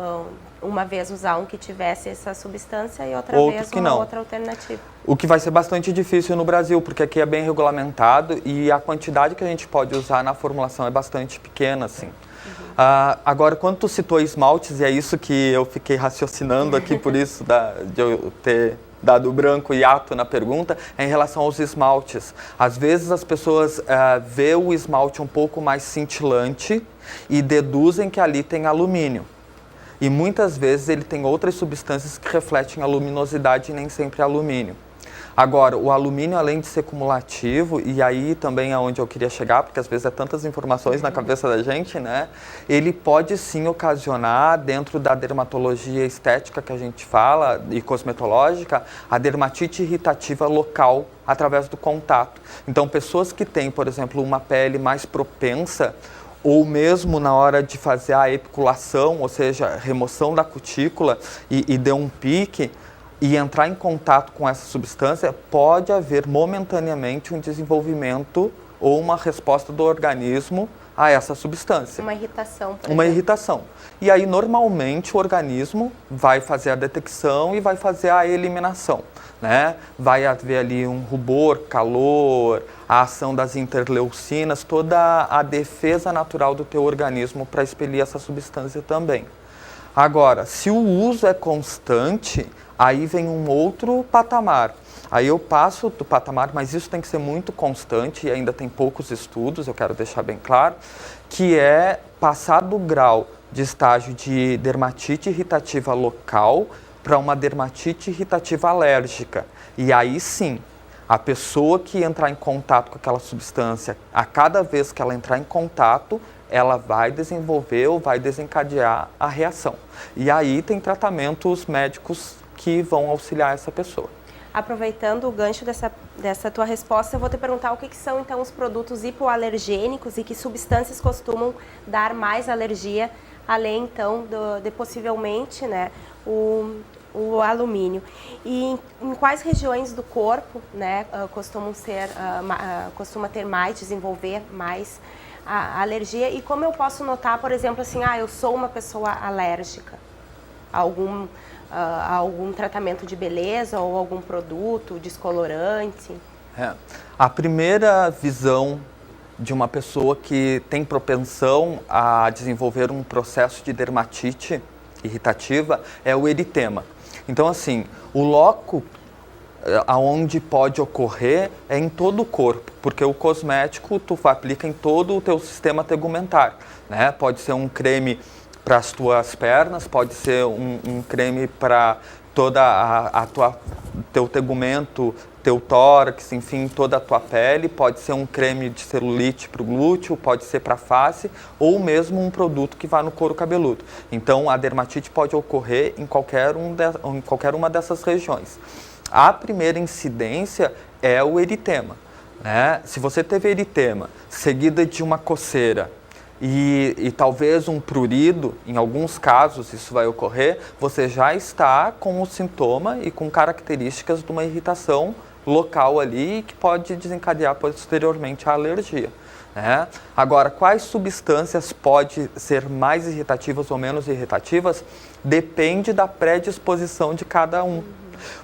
uma vez usar um que tivesse essa substância e outra vez uma outra alternativa. O que vai ser bastante difícil no Brasil, porque aqui é bem regulamentado e a quantidade que a gente pode usar na formulação é bastante pequena, assim. Agora, quando tu citou esmaltes, e é isso que eu fiquei raciocinando aqui, por isso de eu ter dado branco e ato na pergunta, é em relação aos esmaltes. Às vezes as pessoas vê o esmalte um pouco mais cintilante e deduzem que ali tem alumínio. E muitas vezes ele tem outras substâncias que refletem a luminosidade e nem sempre alumínio. Agora, o alumínio, além de ser cumulativo, e aí também é onde eu queria chegar, porque às vezes é tantas informações na cabeça da gente, né? Ele pode sim ocasionar, dentro da dermatologia estética que a gente fala, e cosmetológica, a dermatite irritativa local através do contato. Então, pessoas que têm, por exemplo, uma pele mais propensa, ou mesmo na hora de fazer a epiculação, ou seja, remoção da cutícula e deu um pique, e entrar em contato com essa substância, pode haver momentaneamente um desenvolvimento ou uma resposta do organismo a essa substância. Uma irritação. Uma irritação. E aí, normalmente, o organismo vai fazer a detecção e vai fazer a eliminação, né? Vai haver ali um rubor, calor, a ação das interleucinas, toda a defesa natural do teu organismo para expelir essa substância também. Agora, se o uso é constante, aí vem um outro patamar. Aí eu passo do patamar, mas isso tem que ser muito constante e ainda tem poucos estudos, eu quero deixar bem claro, que é passar do grau de estágio de dermatite irritativa local para uma dermatite irritativa alérgica. E aí sim, a pessoa que entrar em contato com aquela substância, a cada vez que ela entrar em contato, ela vai desenvolver ou vai desencadear a reação. E aí tem tratamentos médicos que vão auxiliar essa pessoa. Aproveitando o gancho dessa tua resposta, eu vou te perguntar o que são então os produtos hipoalergênicos e que substâncias costumam dar mais alergia, além então de possivelmente, né, o alumínio. E em quais regiões do corpo, né, costuma ter mais, desenvolver mais a alergia? E como eu posso notar, por exemplo, assim, eu sou uma pessoa alérgica a algum tratamento de beleza ou algum produto descolorante? A primeira visão de uma pessoa que tem propensão a desenvolver um processo de dermatite irritativa é o eritema. Então, assim, o loco aonde pode ocorrer é em todo o corpo, porque o cosmético tu aplica em todo o teu sistema tegumentar, né? Pode ser um creme para as tuas pernas, pode ser um creme para toda teu tegumento, teu tórax, enfim, toda a tua pele, pode ser um creme de celulite para o glúteo, pode ser para a face, ou mesmo um produto que vá no couro cabeludo. Então, a dermatite pode ocorrer em qualquer uma dessas regiões. A primeira incidência é o eritema, né? Se você teve eritema seguida de uma coceira, e talvez um prurido, em alguns casos isso vai ocorrer, você já está com o sintoma e com características de uma irritação local ali que pode desencadear posteriormente a alergia, né? Agora, quais substâncias podem ser mais irritativas ou menos irritativas? Depende da predisposição de cada um.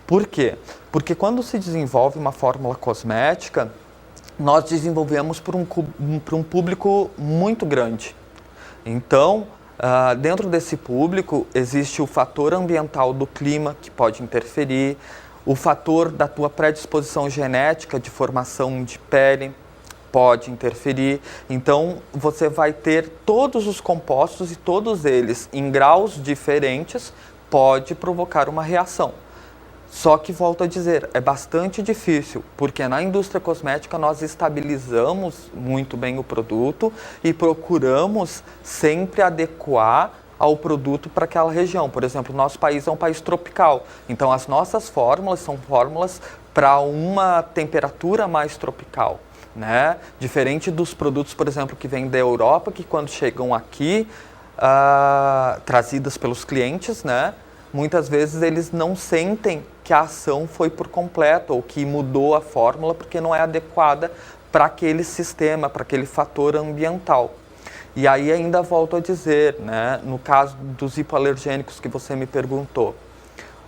Por quê? Porque quando se desenvolve uma fórmula cosmética, nós desenvolvemos para um público muito grande. Então, dentro desse público, existe o fator ambiental do clima, que pode interferir, o fator da tua predisposição genética de formação de pele pode interferir. Então, você vai ter todos os compostos e todos eles, em graus diferentes, pode provocar uma reação. Só que, volto a dizer, é bastante difícil, porque na indústria cosmética nós estabilizamos muito bem o produto e procuramos sempre adequar ao produto para aquela região. Por exemplo, o nosso país é um país tropical, então as nossas fórmulas são fórmulas para uma temperatura mais tropical, né? Diferente dos produtos, por exemplo, que vêm da Europa, que quando chegam aqui, trazidas pelos clientes, né? Muitas vezes eles não sentem que a ação foi por completo ou que mudou a fórmula porque não é adequada para aquele sistema, para aquele fator ambiental. E aí ainda volto a dizer, né, no caso dos hipoalergênicos que você me perguntou,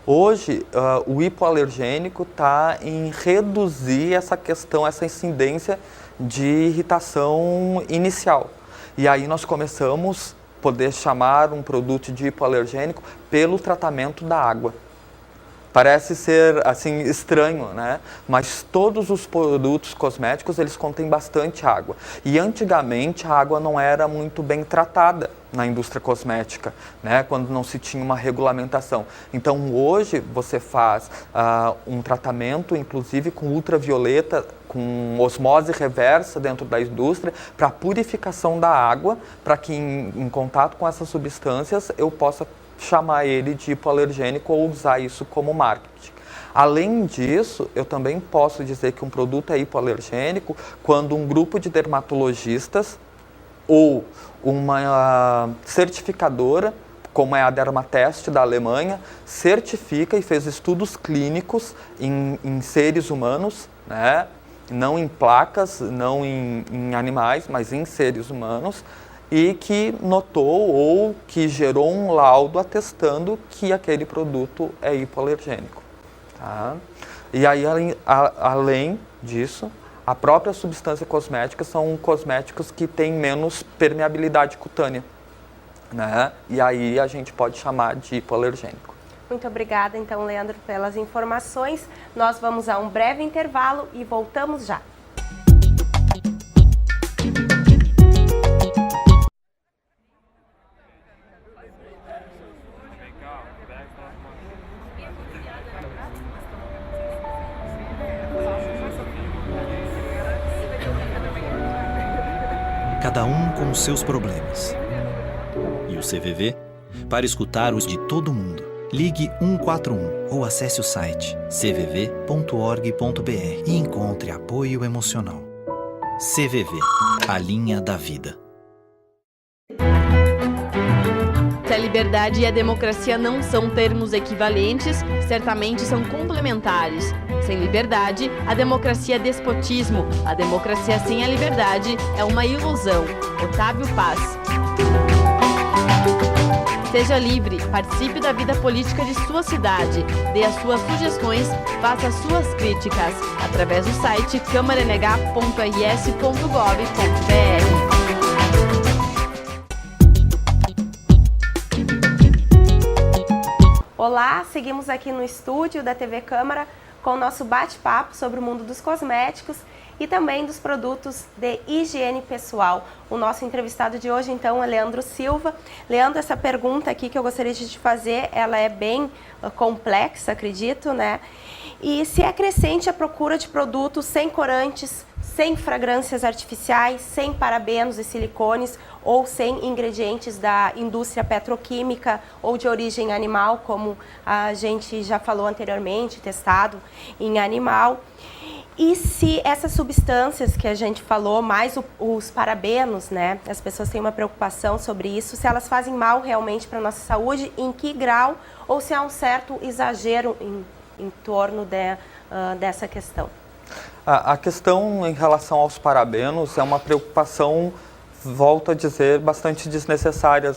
hoje o hipoalergênico está em reduzir essa questão, essa incidência de irritação inicial. E aí nós começamos poder chamar um produto de hipoalergênico pelo tratamento da água. Parece ser assim estranho, né? Mas todos os produtos cosméticos eles contêm bastante água. E antigamente a água não era muito bem tratada na indústria cosmética, né? Quando não se tinha uma regulamentação. Então hoje você faz um tratamento, inclusive com ultravioleta, com osmose reversa dentro da indústria, para purificação da água, para que em contato com essas substâncias eu possa chamar ele de hipoalergênico ou usar isso como marketing. Além disso, eu também posso dizer que um produto é hipoalergênico quando um grupo de dermatologistas ou uma certificadora, como é a Dermatest da Alemanha, certifica e fez estudos clínicos em seres humanos, né? Não em placas, não em animais, mas em seres humanos, e que notou ou que gerou um laudo atestando que aquele produto é hipoalergênico. Tá? E aí, além disso, a própria substância cosmética são cosméticos que têm menos permeabilidade cutânea, né? E aí a gente pode chamar de hipoalergênico. Muito obrigada, então, Leandro, pelas informações. Nós vamos a um breve intervalo e voltamos já. cada um com os seus problemas. E o CVV? Para escutar os de todo mundo, ligue 141 ou acesse o site cvv.org.br e encontre apoio emocional. CVV, a linha da vida. Se a liberdade e a democracia não são termos equivalentes, certamente são complementares. Sem liberdade, a democracia é despotismo. A democracia sem a liberdade é uma ilusão. Otávio Paz. Seja livre, participe da vida política de sua cidade, dê as suas sugestões, faça as suas críticas, através do site câmaranh.rs.gov.br. Olá, seguimos aqui no estúdio da TV Câmara com o nosso bate-papo sobre o mundo dos cosméticos e também dos produtos de higiene pessoal. O nosso entrevistado de hoje, então, é Leandro Silva. Leandro, essa pergunta aqui que eu gostaria de te fazer, ela é bem complexa, acredito, né? E se é crescente a procura de produtos sem corantes, sem fragrâncias artificiais, sem parabenos e silicones ou sem ingredientes da indústria petroquímica ou de origem animal, como a gente já falou anteriormente, testado em animal. E se essas substâncias que a gente falou, mais os parabenos, né, as pessoas têm uma preocupação sobre isso, se elas fazem mal realmente para a nossa saúde, em que grau, ou se há um certo exagero em torno dessa questão? A questão em relação aos parabenos é uma preocupação, volto a dizer, bastante desnecessária,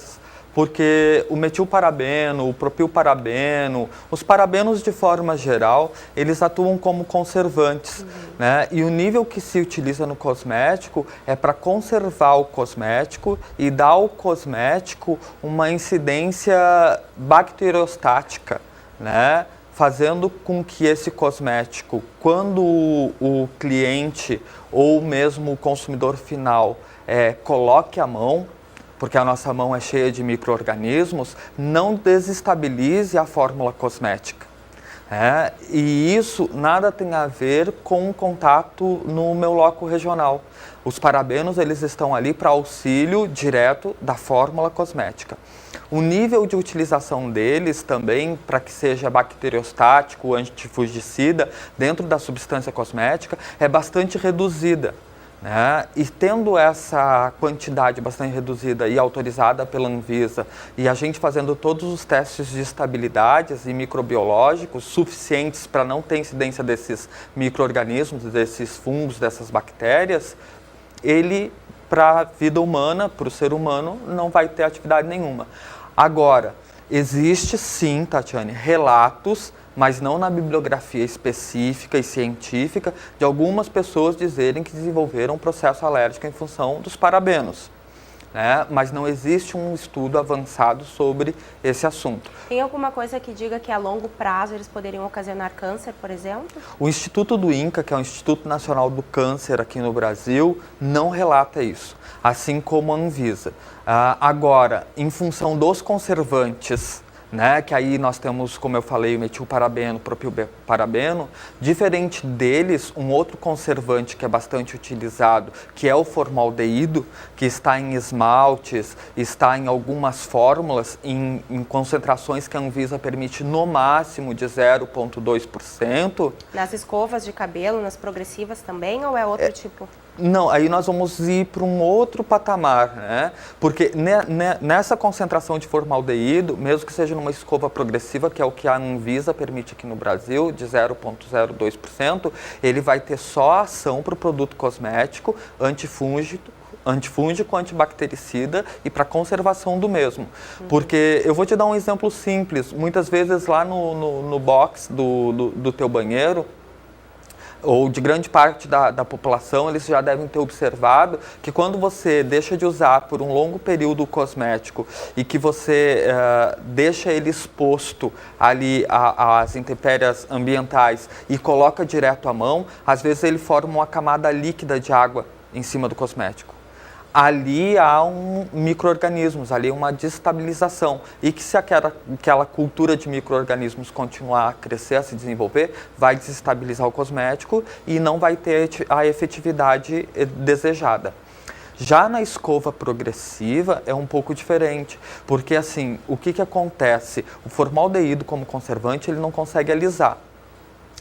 porque o metilparabeno, o propilparabeno, os parabenos de forma geral, eles atuam como conservantes, né? E o nível que se utiliza no cosmético é para conservar o cosmético e dar ao cosmético uma incidência bacteriostática, né? Fazendo com que esse cosmético, quando o cliente ou mesmo o consumidor final coloque a mão, porque a nossa mão é cheia de micro-organismos, não desestabilize a fórmula cosmética. E isso nada tem a ver com o contato no meu loco regional. Os parabenos, eles estão ali para auxílio direto da fórmula cosmética. O nível de utilização deles também, para que seja bacteriostático, antifungicida, dentro da substância cosmética, é bastante reduzida. Né? E tendo essa quantidade bastante reduzida e autorizada pela Anvisa, e a gente fazendo todos os testes de estabilidades e microbiológicos suficientes para não ter incidência desses micro-organismos, desses fungos, dessas bactérias, ele, para a vida humana, para o ser humano, não vai ter atividade nenhuma. Agora, existe sim, Tatiane, relatos, mas não na bibliografia específica e científica, de algumas pessoas dizerem que desenvolveram um processo alérgico em função dos parabenos. Né? Mas não existe um estudo avançado sobre esse assunto. Tem alguma coisa que diga que a longo prazo eles poderiam ocasionar câncer, por exemplo? O Instituto do INCA, que é o Instituto Nacional do Câncer aqui no Brasil, não relata isso, assim como a Anvisa. Agora, em função dos conservantes, né, que aí nós temos, como eu falei, o metilparabeno, propilparabeno, diferente deles, um outro conservante que é bastante utilizado, que é o formaldeído, que está em esmaltes, está em algumas fórmulas, em concentrações que a Anvisa permite no máximo de 0,2%. Nas escovas de cabelo, nas progressivas também, ou é outro tipo? Não, aí nós vamos ir para um outro patamar, né? Porque nessa concentração de formaldeído, mesmo que seja numa escova progressiva, que é o que a Anvisa permite aqui no Brasil, de 0,02%, ele vai ter só ação para o produto cosmético, antifúngico, antibactericida e para conservação do mesmo. Porque eu vou te dar um exemplo simples. Muitas vezes lá no box do teu banheiro, ou de grande parte da população, eles já devem ter observado que quando você deixa de usar por um longo período o cosmético e que você deixa ele exposto ali às intempéries ambientais e coloca direto à mão, às vezes ele forma uma camada líquida de água em cima do cosmético. Ali há micro-organismos, ali uma desestabilização. E que se aquela cultura de micro-organismos continuar a crescer, a se desenvolver, vai desestabilizar o cosmético e não vai ter a efetividade desejada. Já na escova progressiva é um pouco diferente, porque assim, o que acontece? O formaldeído como conservante, ele não consegue alisar.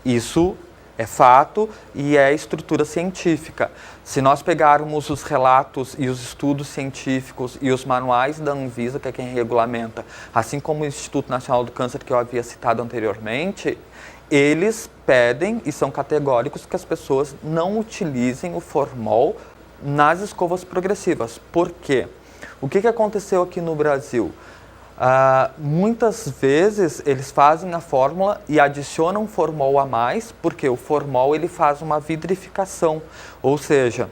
Isso é fato e é estrutura científica. Se nós pegarmos os relatos e os estudos científicos e os manuais da Anvisa, que é quem regulamenta, assim como o Instituto Nacional do Câncer, que eu havia citado anteriormente, eles pedem e são categóricos que as pessoas não utilizem o formol nas escovas progressivas. Por quê? O que aconteceu aqui no Brasil? Muitas vezes eles fazem a fórmula e adicionam formol a mais, porque o formol ele faz uma vidrificação, ou seja,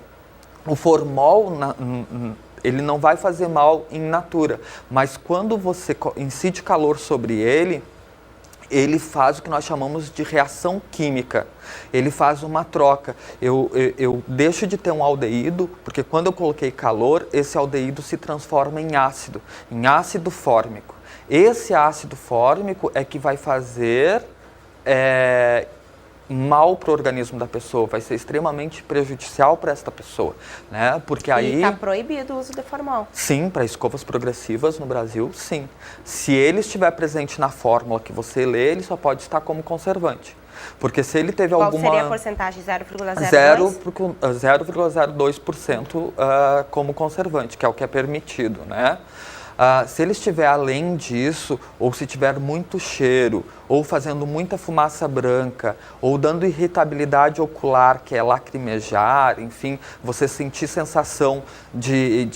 o formol ele não vai fazer mal in natura, mas quando você incide calor sobre ele, ele faz o que nós chamamos de reação química. Ele faz uma troca. Eu deixo de ter um aldeído, porque quando eu coloquei calor, esse aldeído se transforma em ácido fórmico. Esse ácido fórmico é que vai fazer mal para o organismo da pessoa, vai ser extremamente prejudicial para esta pessoa, né? Porque aí... E está proibido o uso de formol. Sim, para escovas progressivas no Brasil, sim. Se ele estiver presente na fórmula que você lê, ele só pode estar como conservante. Porque se ele teve alguma... Qual seria a porcentagem? 0,02%? 0,02% como conservante, que é o que é permitido, né? Se ele estiver além disso, ou se tiver muito cheiro, ou fazendo muita fumaça branca, ou dando irritabilidade ocular, que é lacrimejar, enfim, você sentir sensação de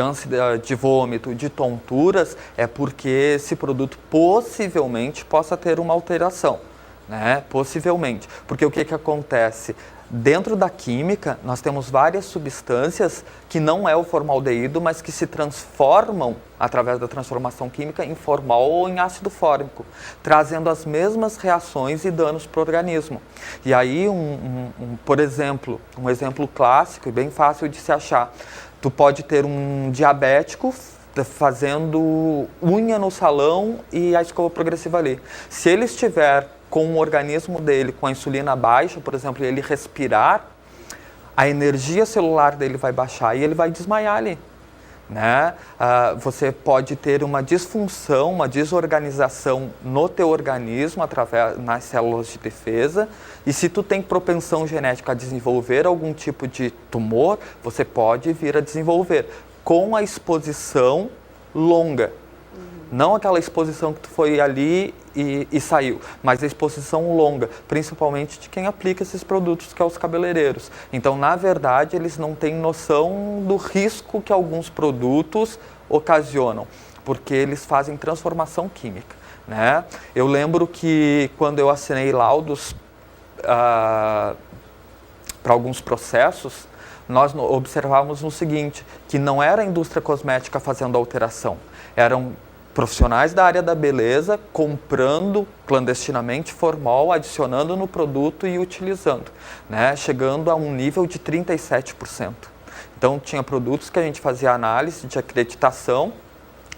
ânsia de vômito, de tonturas, é porque esse produto possivelmente possa ter uma alteração, né? Possivelmente. Porque o que acontece? Dentro da química, nós temos várias substâncias que não é o formaldeído, mas que se transformam, através da transformação química, em formol ou em ácido fórmico, trazendo as mesmas reações e danos para o organismo. E aí, por exemplo, um exemplo clássico e bem fácil de se achar, tu pode ter um diabético fazendo unha no salão e a escova progressiva ali. Se ele estiver com o organismo dele, com a insulina baixa, por exemplo, e ele respirar, a energia celular dele vai baixar e ele vai desmaiar ali, né? Você pode ter uma disfunção, uma desorganização no teu organismo, através nas células de defesa, e se tu tem propensão genética a desenvolver algum tipo de tumor, você pode vir a desenvolver com a exposição longa. Não aquela exposição que tu foi ali e saiu, mas a exposição longa, principalmente de quem aplica esses produtos, que é os cabeleireiros. Então, na verdade, eles não têm noção do risco que alguns produtos ocasionam, porque eles fazem transformação química, né? Eu lembro que quando eu assinei laudos para alguns processos, nós observávamos o seguinte, que não era a indústria cosmética fazendo alteração, eram profissionais da área da beleza comprando clandestinamente formol, adicionando no produto e utilizando, né? Chegando a um nível de 37%. Então, tinha produtos que a gente fazia análise de acreditação,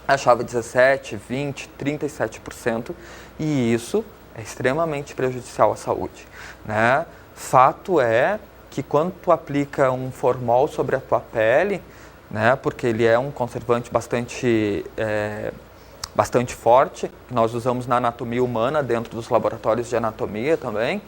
achava 17%, 20%, 37%, e isso é extremamente prejudicial à saúde, né? Fato é que quando tu aplica um formol sobre a tua pele, né, porque ele é um conservante bastante forte, que nós usamos na anatomia humana, dentro dos laboratórios de anatomia também,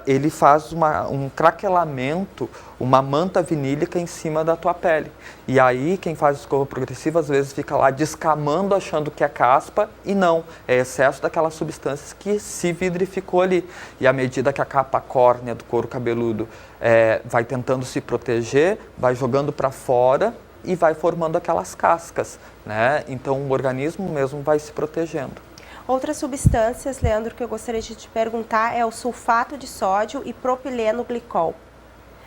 ele faz um craquelamento, uma manta vinílica em cima da tua pele. E aí, quem faz escova progressiva, às vezes fica lá descamando, achando que é caspa, e não, é excesso daquelas substâncias que se vidrificou ali. E à medida que a capa córnea do couro cabeludo vai tentando se proteger, vai jogando para fora, e vai formando aquelas cascas, né? Então o organismo mesmo vai se protegendo. Outras substâncias, Leandro, que eu gostaria de te perguntar é o sulfato de sódio e propileno glicol.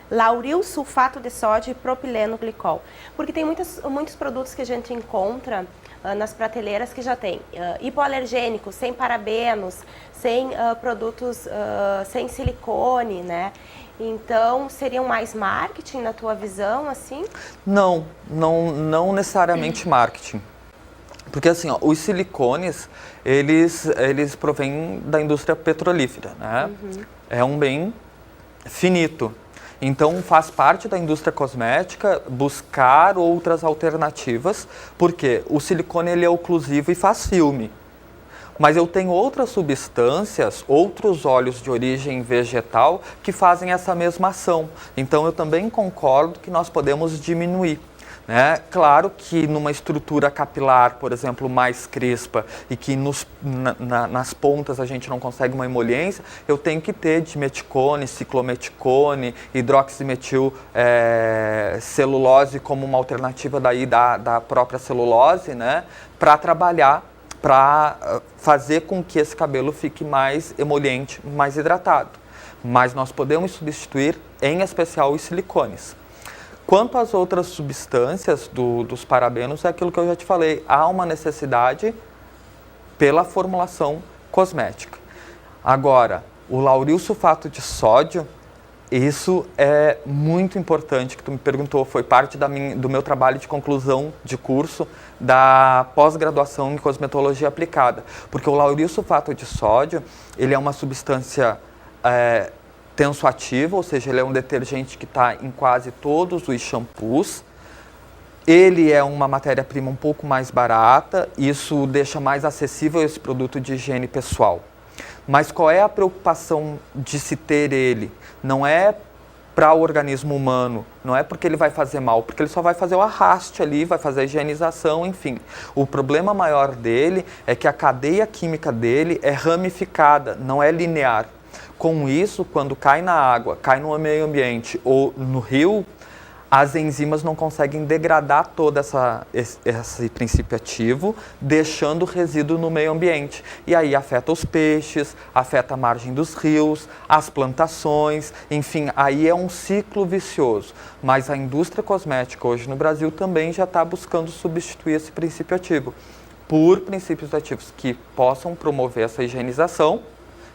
Lauril sulfato de sódio e propileno glicol. Porque tem muitos produtos que a gente encontra nas prateleiras que já tem hipoalergênicos, sem parabenos, sem produtos, sem silicone, né? Então, seriam mais marketing na tua visão, assim? Não necessariamente marketing. Porque assim, ó, os silicones, eles provêm da indústria petrolífera, né? Uhum. É um bem finito. Então faz parte da indústria cosmética buscar outras alternativas, porque o silicone ele é oclusivo e faz filme. Mas eu tenho outras substâncias, outros óleos de origem vegetal que fazem essa mesma ação. Então eu também concordo que nós podemos diminuir. Né? Claro que numa estrutura capilar, por exemplo, mais crespa e que nas pontas a gente não consegue uma emoliência, eu tenho que ter dimeticone, ciclometicone, hidroximetil celulose como uma alternativa daí da própria celulose, né? Para trabalhar, para fazer com que esse cabelo fique mais emoliente, mais hidratado. Mas nós podemos substituir, em especial, os silicones. Quanto às outras substâncias dos parabenos, é aquilo que eu já te falei, há uma necessidade pela formulação cosmética. Agora, o lauril sulfato de sódio, isso é muito importante, que tu me perguntou, foi parte do meu trabalho de conclusão de curso da pós-graduação em cosmetologia aplicada. Porque o lauril sulfato de sódio, ele é uma substância tensoativo, ou seja, ele é um detergente que está em quase todos os shampoos. Ele é uma matéria-prima um pouco mais barata, isso deixa mais acessível esse produto de higiene pessoal. Mas qual é a preocupação de se ter ele? Não é para o organismo humano, não é porque ele vai fazer mal, porque ele só vai fazer o arraste ali, vai fazer a higienização, enfim. O problema maior dele é que a cadeia química dele é ramificada, não é linear. Com isso, quando cai na água, cai no meio ambiente ou no rio, as enzimas não conseguem degradar todo esse princípio ativo, deixando resíduo no meio ambiente. E aí afeta os peixes, afeta a margem dos rios, as plantações, enfim, aí é um ciclo vicioso. Mas a indústria cosmética hoje no Brasil também já está buscando substituir esse princípio ativo por princípios ativos que possam promover essa higienização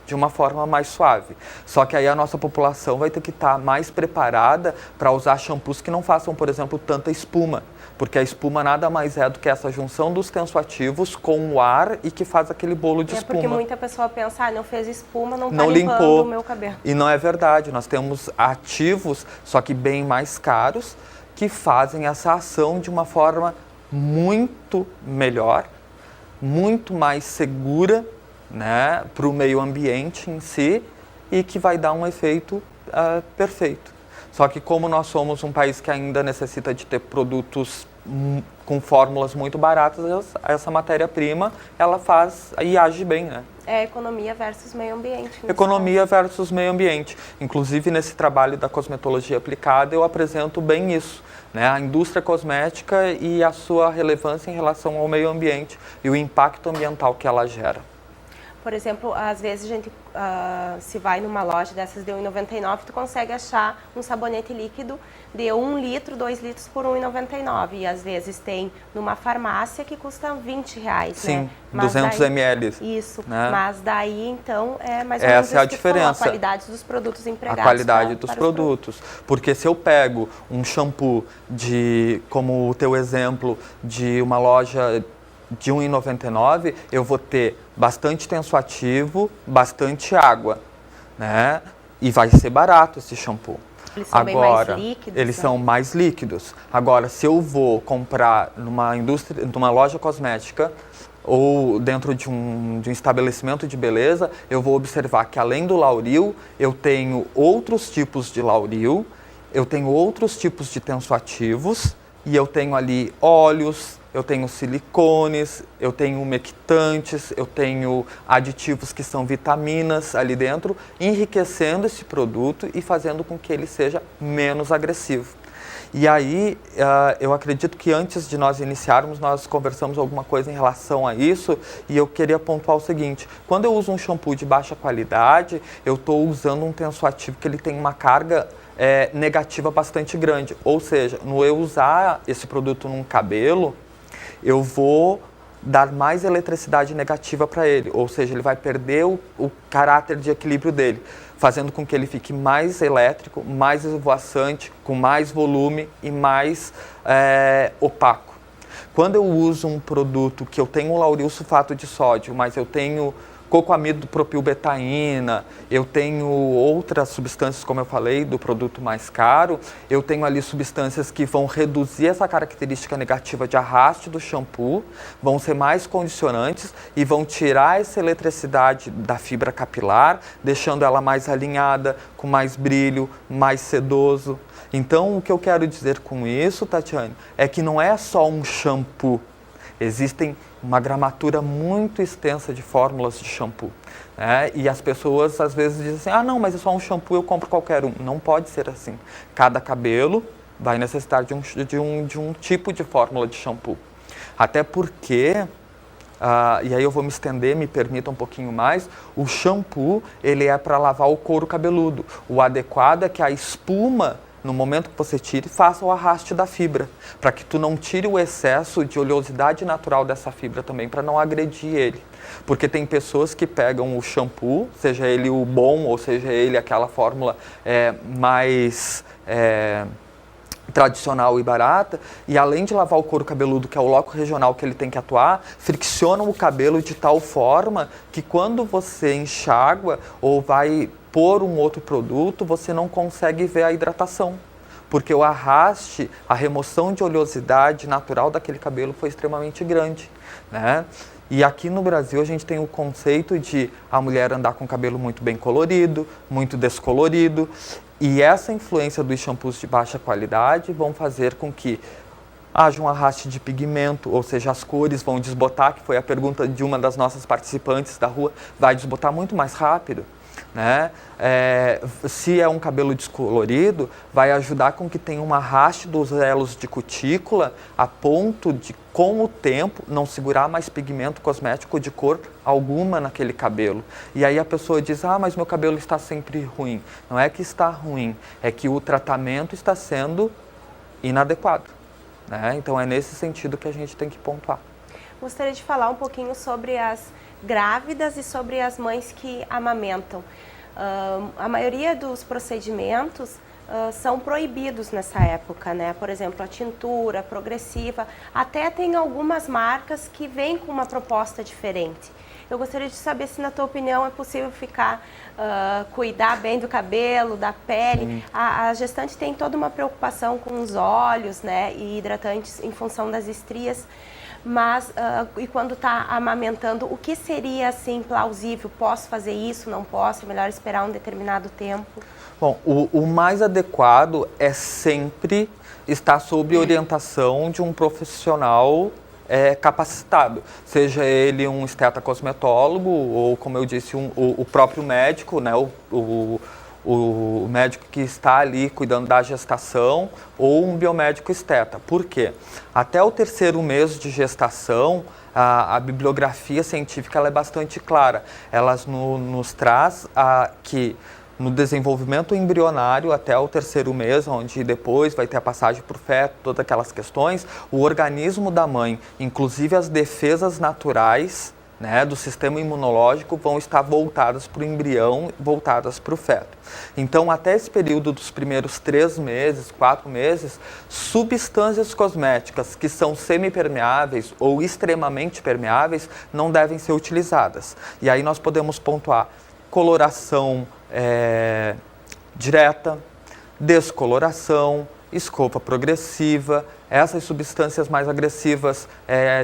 de uma forma mais suave. Só que aí a nossa população vai ter que estar mais preparada para usar shampoos que não façam, por exemplo, tanta espuma. Porque a espuma nada mais é do que essa junção dos tensoativos com o ar e que faz aquele bolo de espuma. É porque muita pessoa pensa, não fez espuma, não está limpando limpou o meu cabelo. E não é verdade. Nós temos ativos, só que bem mais caros, que fazem essa ação de uma forma muito melhor, muito mais segura, né, para o meio ambiente em si e que vai dar um efeito perfeito. Só que como nós somos um país que ainda necessita de ter produtos com fórmulas muito baratas, essa matéria-prima, ela faz e age bem, né? É economia versus meio ambiente. Economia versus meio ambiente. Inclusive, nesse trabalho da cosmetologia aplicada, eu apresento bem isso, né? A indústria cosmética e a sua relevância em relação ao meio ambiente e o impacto ambiental que ela gera. Por exemplo, às vezes a gente se vai numa loja dessas de R$1,99, tu consegue achar um sabonete líquido de 1 litro, 2 litros por R$1,99. E às vezes tem numa farmácia que custa R$20, sim, né? Mas 200 ml. Isso, né? Mas daí então é mais ou menos essa é a diferença. A qualidade dos produtos empregados. A qualidade dos produtos. Porque se eu pego um shampoo como o teu exemplo, de uma loja de R$1,99, eu vou ter bastante tensoativo, bastante água, né? E vai ser barato esse shampoo. Eles são bem mais líquidos? Eles são mais líquidos. Agora, se eu vou comprar numa loja cosmética ou dentro de um estabelecimento de beleza, eu vou observar que além do lauril, eu tenho outros tipos de lauril, eu tenho outros tipos de tensoativos e eu tenho ali óleos, eu tenho silicones, eu tenho umectantes, eu tenho aditivos que são vitaminas ali dentro, enriquecendo esse produto e fazendo com que ele seja menos agressivo. E aí, eu acredito que antes de nós iniciarmos, nós conversamos alguma coisa em relação a isso, e eu queria pontuar o seguinte: quando eu uso um shampoo de baixa qualidade, eu estou usando um tensoativo que ele tem uma carga negativa bastante grande. Ou seja, no eu usar esse produto num cabelo, eu vou dar mais eletricidade negativa para ele, ou seja, ele vai perder o caráter de equilíbrio dele, fazendo com que ele fique mais elétrico, mais esvoaçante, com mais volume e mais opaco. Quando eu uso um produto que eu tenho lauril sulfato de sódio, mas eu tenho cocoamido propilbetaína, eu tenho outras substâncias, como eu falei, do produto mais caro, eu tenho ali substâncias que vão reduzir essa característica negativa de arraste do shampoo, vão ser mais condicionantes e vão tirar essa eletricidade da fibra capilar, deixando ela mais alinhada, com mais brilho, mais sedoso. Então, o que eu quero dizer com isso, Tatiane, é que não é só um shampoo. Existem uma gramatura muito extensa de fórmulas de shampoo, né? E as pessoas às vezes dizem assim, não, mas é só um shampoo, eu compro qualquer um. Não pode ser assim. Cada cabelo vai necessitar de um tipo de fórmula de shampoo. Até porque, e aí eu vou me estender, me permita um pouquinho mais, o shampoo ele é para lavar o couro cabeludo. O adequado é que a espuma, no momento que você tire, faça o arraste da fibra, para que tu não tire o excesso de oleosidade natural dessa fibra também, para não agredir ele. Porque tem pessoas que pegam o shampoo, seja ele o bom ou seja ele aquela fórmula mais tradicional e barata, e além de lavar o couro cabeludo, que é o loco regional que ele tem que atuar, friccionam o cabelo de tal forma que quando você enxágua ou vai pôr um outro produto, você não consegue ver a hidratação, porque o arraste, a remoção de oleosidade natural daquele cabelo foi extremamente grande, né? E aqui no Brasil a gente tem o conceito de a mulher andar com o cabelo muito bem colorido, muito descolorido, e essa influência dos shampoos de baixa qualidade vão fazer com que haja um arraste de pigmento, ou seja, as cores vão desbotar, que foi a pergunta de uma das nossas participantes da rua, vai desbotar muito mais rápido, né? Se é um cabelo descolorido, vai ajudar com que tenha um arraste dos elos de cutícula a ponto de, com o tempo, não segurar mais pigmento cosmético de cor alguma naquele cabelo. E aí a pessoa diz, mas meu cabelo está sempre ruim. Não é que está ruim, é que o tratamento está sendo inadequado, né? Então é nesse sentido que a gente tem que pontuar. Gostaria de falar um pouquinho sobre as grávidas e sobre as mães que amamentam. A maioria dos procedimentos são proibidos nessa época, né? Por exemplo, a tintura, a progressiva, até tem algumas marcas que vêm com uma proposta diferente. Eu gostaria de saber se, na tua opinião, é possível cuidar bem do cabelo, da pele. A gestante tem toda uma preocupação com os olhos, né? E hidratantes em função das estrias. Mas, e quando está amamentando, o que seria, assim, plausível? Posso fazer isso? Não posso? É melhor esperar um determinado tempo? Bom, o mais adequado é sempre estar sob orientação de um profissional capacitado. Seja ele um esteta cosmetólogo ou, como eu disse, o próprio médico, né? O médico que está ali cuidando da gestação ou um biomédico esteta. Por quê? Até o 3º mês de gestação, a bibliografia científica ela é bastante clara. Ela nos traz que no desenvolvimento embrionário até o 3º mês, onde depois vai ter a passagem para o feto, todas aquelas questões, o organismo da mãe, inclusive as defesas naturais, né, do sistema imunológico, vão estar voltadas para o embrião, voltadas para o feto. Então, até esse período dos primeiros 3 meses, 4 meses, substâncias cosméticas que são semipermeáveis ou extremamente permeáveis não devem ser utilizadas. E aí nós podemos pontuar coloração direta, descoloração, escova progressiva, essas substâncias mais agressivas,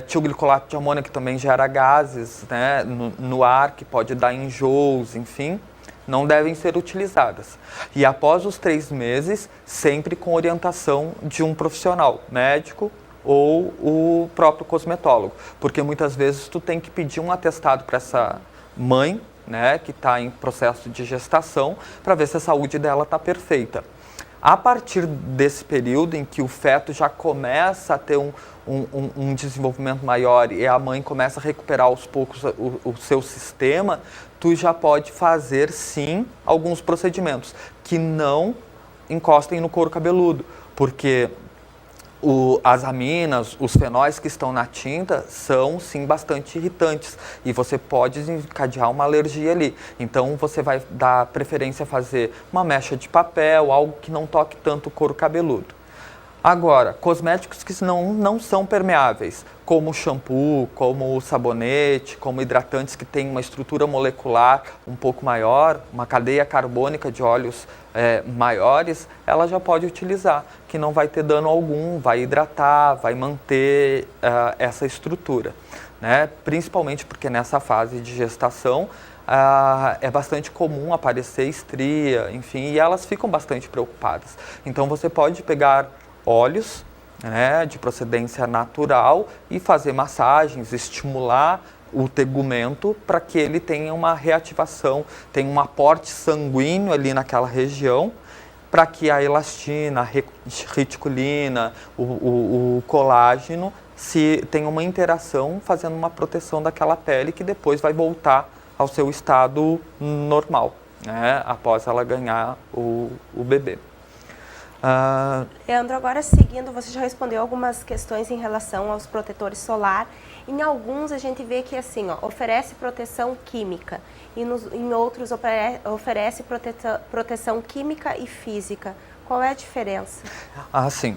tilglicolato de amônia, que também gera gases, né, no ar, que pode dar enjoos, enfim, não devem ser utilizadas. E após os 3 meses, sempre com orientação de um profissional, médico ou o próprio cosmetólogo, porque muitas vezes tu tem que pedir um atestado para essa mãe, né, que está em processo de gestação, para ver se a saúde dela está perfeita. A partir desse período em que o feto já começa a ter um desenvolvimento maior e a mãe começa a recuperar aos poucos o seu sistema, tu já pode fazer, sim, alguns procedimentos que não encostem no couro cabeludo, porque as aminas, os fenóis que estão na tinta são, sim, bastante irritantes e você pode desencadear uma alergia ali. Então, você vai dar preferência a fazer uma mecha de papel, algo que não toque tanto o couro cabeludo. Agora, cosméticos que não são permeáveis, como o shampoo, como o sabonete, como hidratantes que têm uma estrutura molecular um pouco maior, uma cadeia carbônica de óleos maiores, ela já pode utilizar, que não vai ter dano algum, vai hidratar, vai manter essa estrutura, né? Principalmente porque nessa fase de gestação é bastante comum aparecer estria, enfim, e elas ficam bastante preocupadas. Então você pode pegar óleos, né, de procedência natural e fazer massagens, estimular o tegumento para que ele tenha uma reativação, tenha um aporte sanguíneo ali naquela região, para que a elastina, a reticulina, o colágeno tenha uma interação, fazendo uma proteção daquela pele que depois vai voltar ao seu estado normal, né, após ela ganhar o bebê. Leandro, agora seguindo, você já respondeu algumas questões em relação aos protetores solar. Em alguns a gente vê que assim, oferece proteção química e em outros oferece proteção química e física. Qual é a diferença? Assim,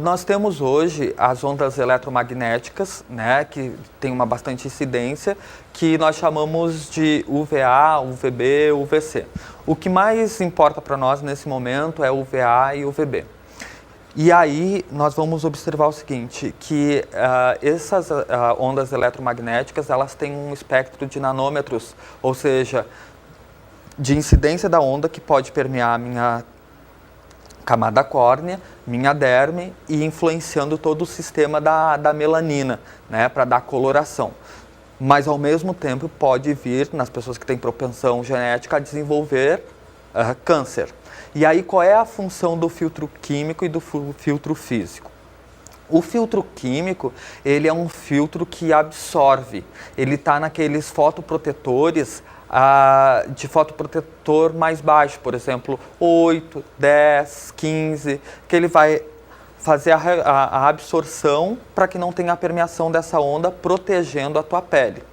nós temos hoje as ondas eletromagnéticas, né, que tem uma bastante incidência, que nós chamamos de UVA, UVB, UVC. O que mais importa para nós nesse momento é UVA e UVB. E aí nós vamos observar o seguinte, que essas ondas eletromagnéticas, elas têm um espectro de nanômetros, ou seja, de incidência da onda que pode permear a minha camada córnea, minha derme e influenciando todo o sistema da melanina, né, para dar coloração. Mas ao mesmo tempo pode vir, nas pessoas que têm propensão genética, a desenvolver câncer. E aí qual é a função do filtro químico e do filtro físico? O filtro químico, ele é um filtro que absorve, ele está naqueles fotoprotetores de fotoprotetor mais baixo, por exemplo, 8, 10, 15, que ele vai fazer a absorção para que não tenha a permeação dessa onda, protegendo a tua pele,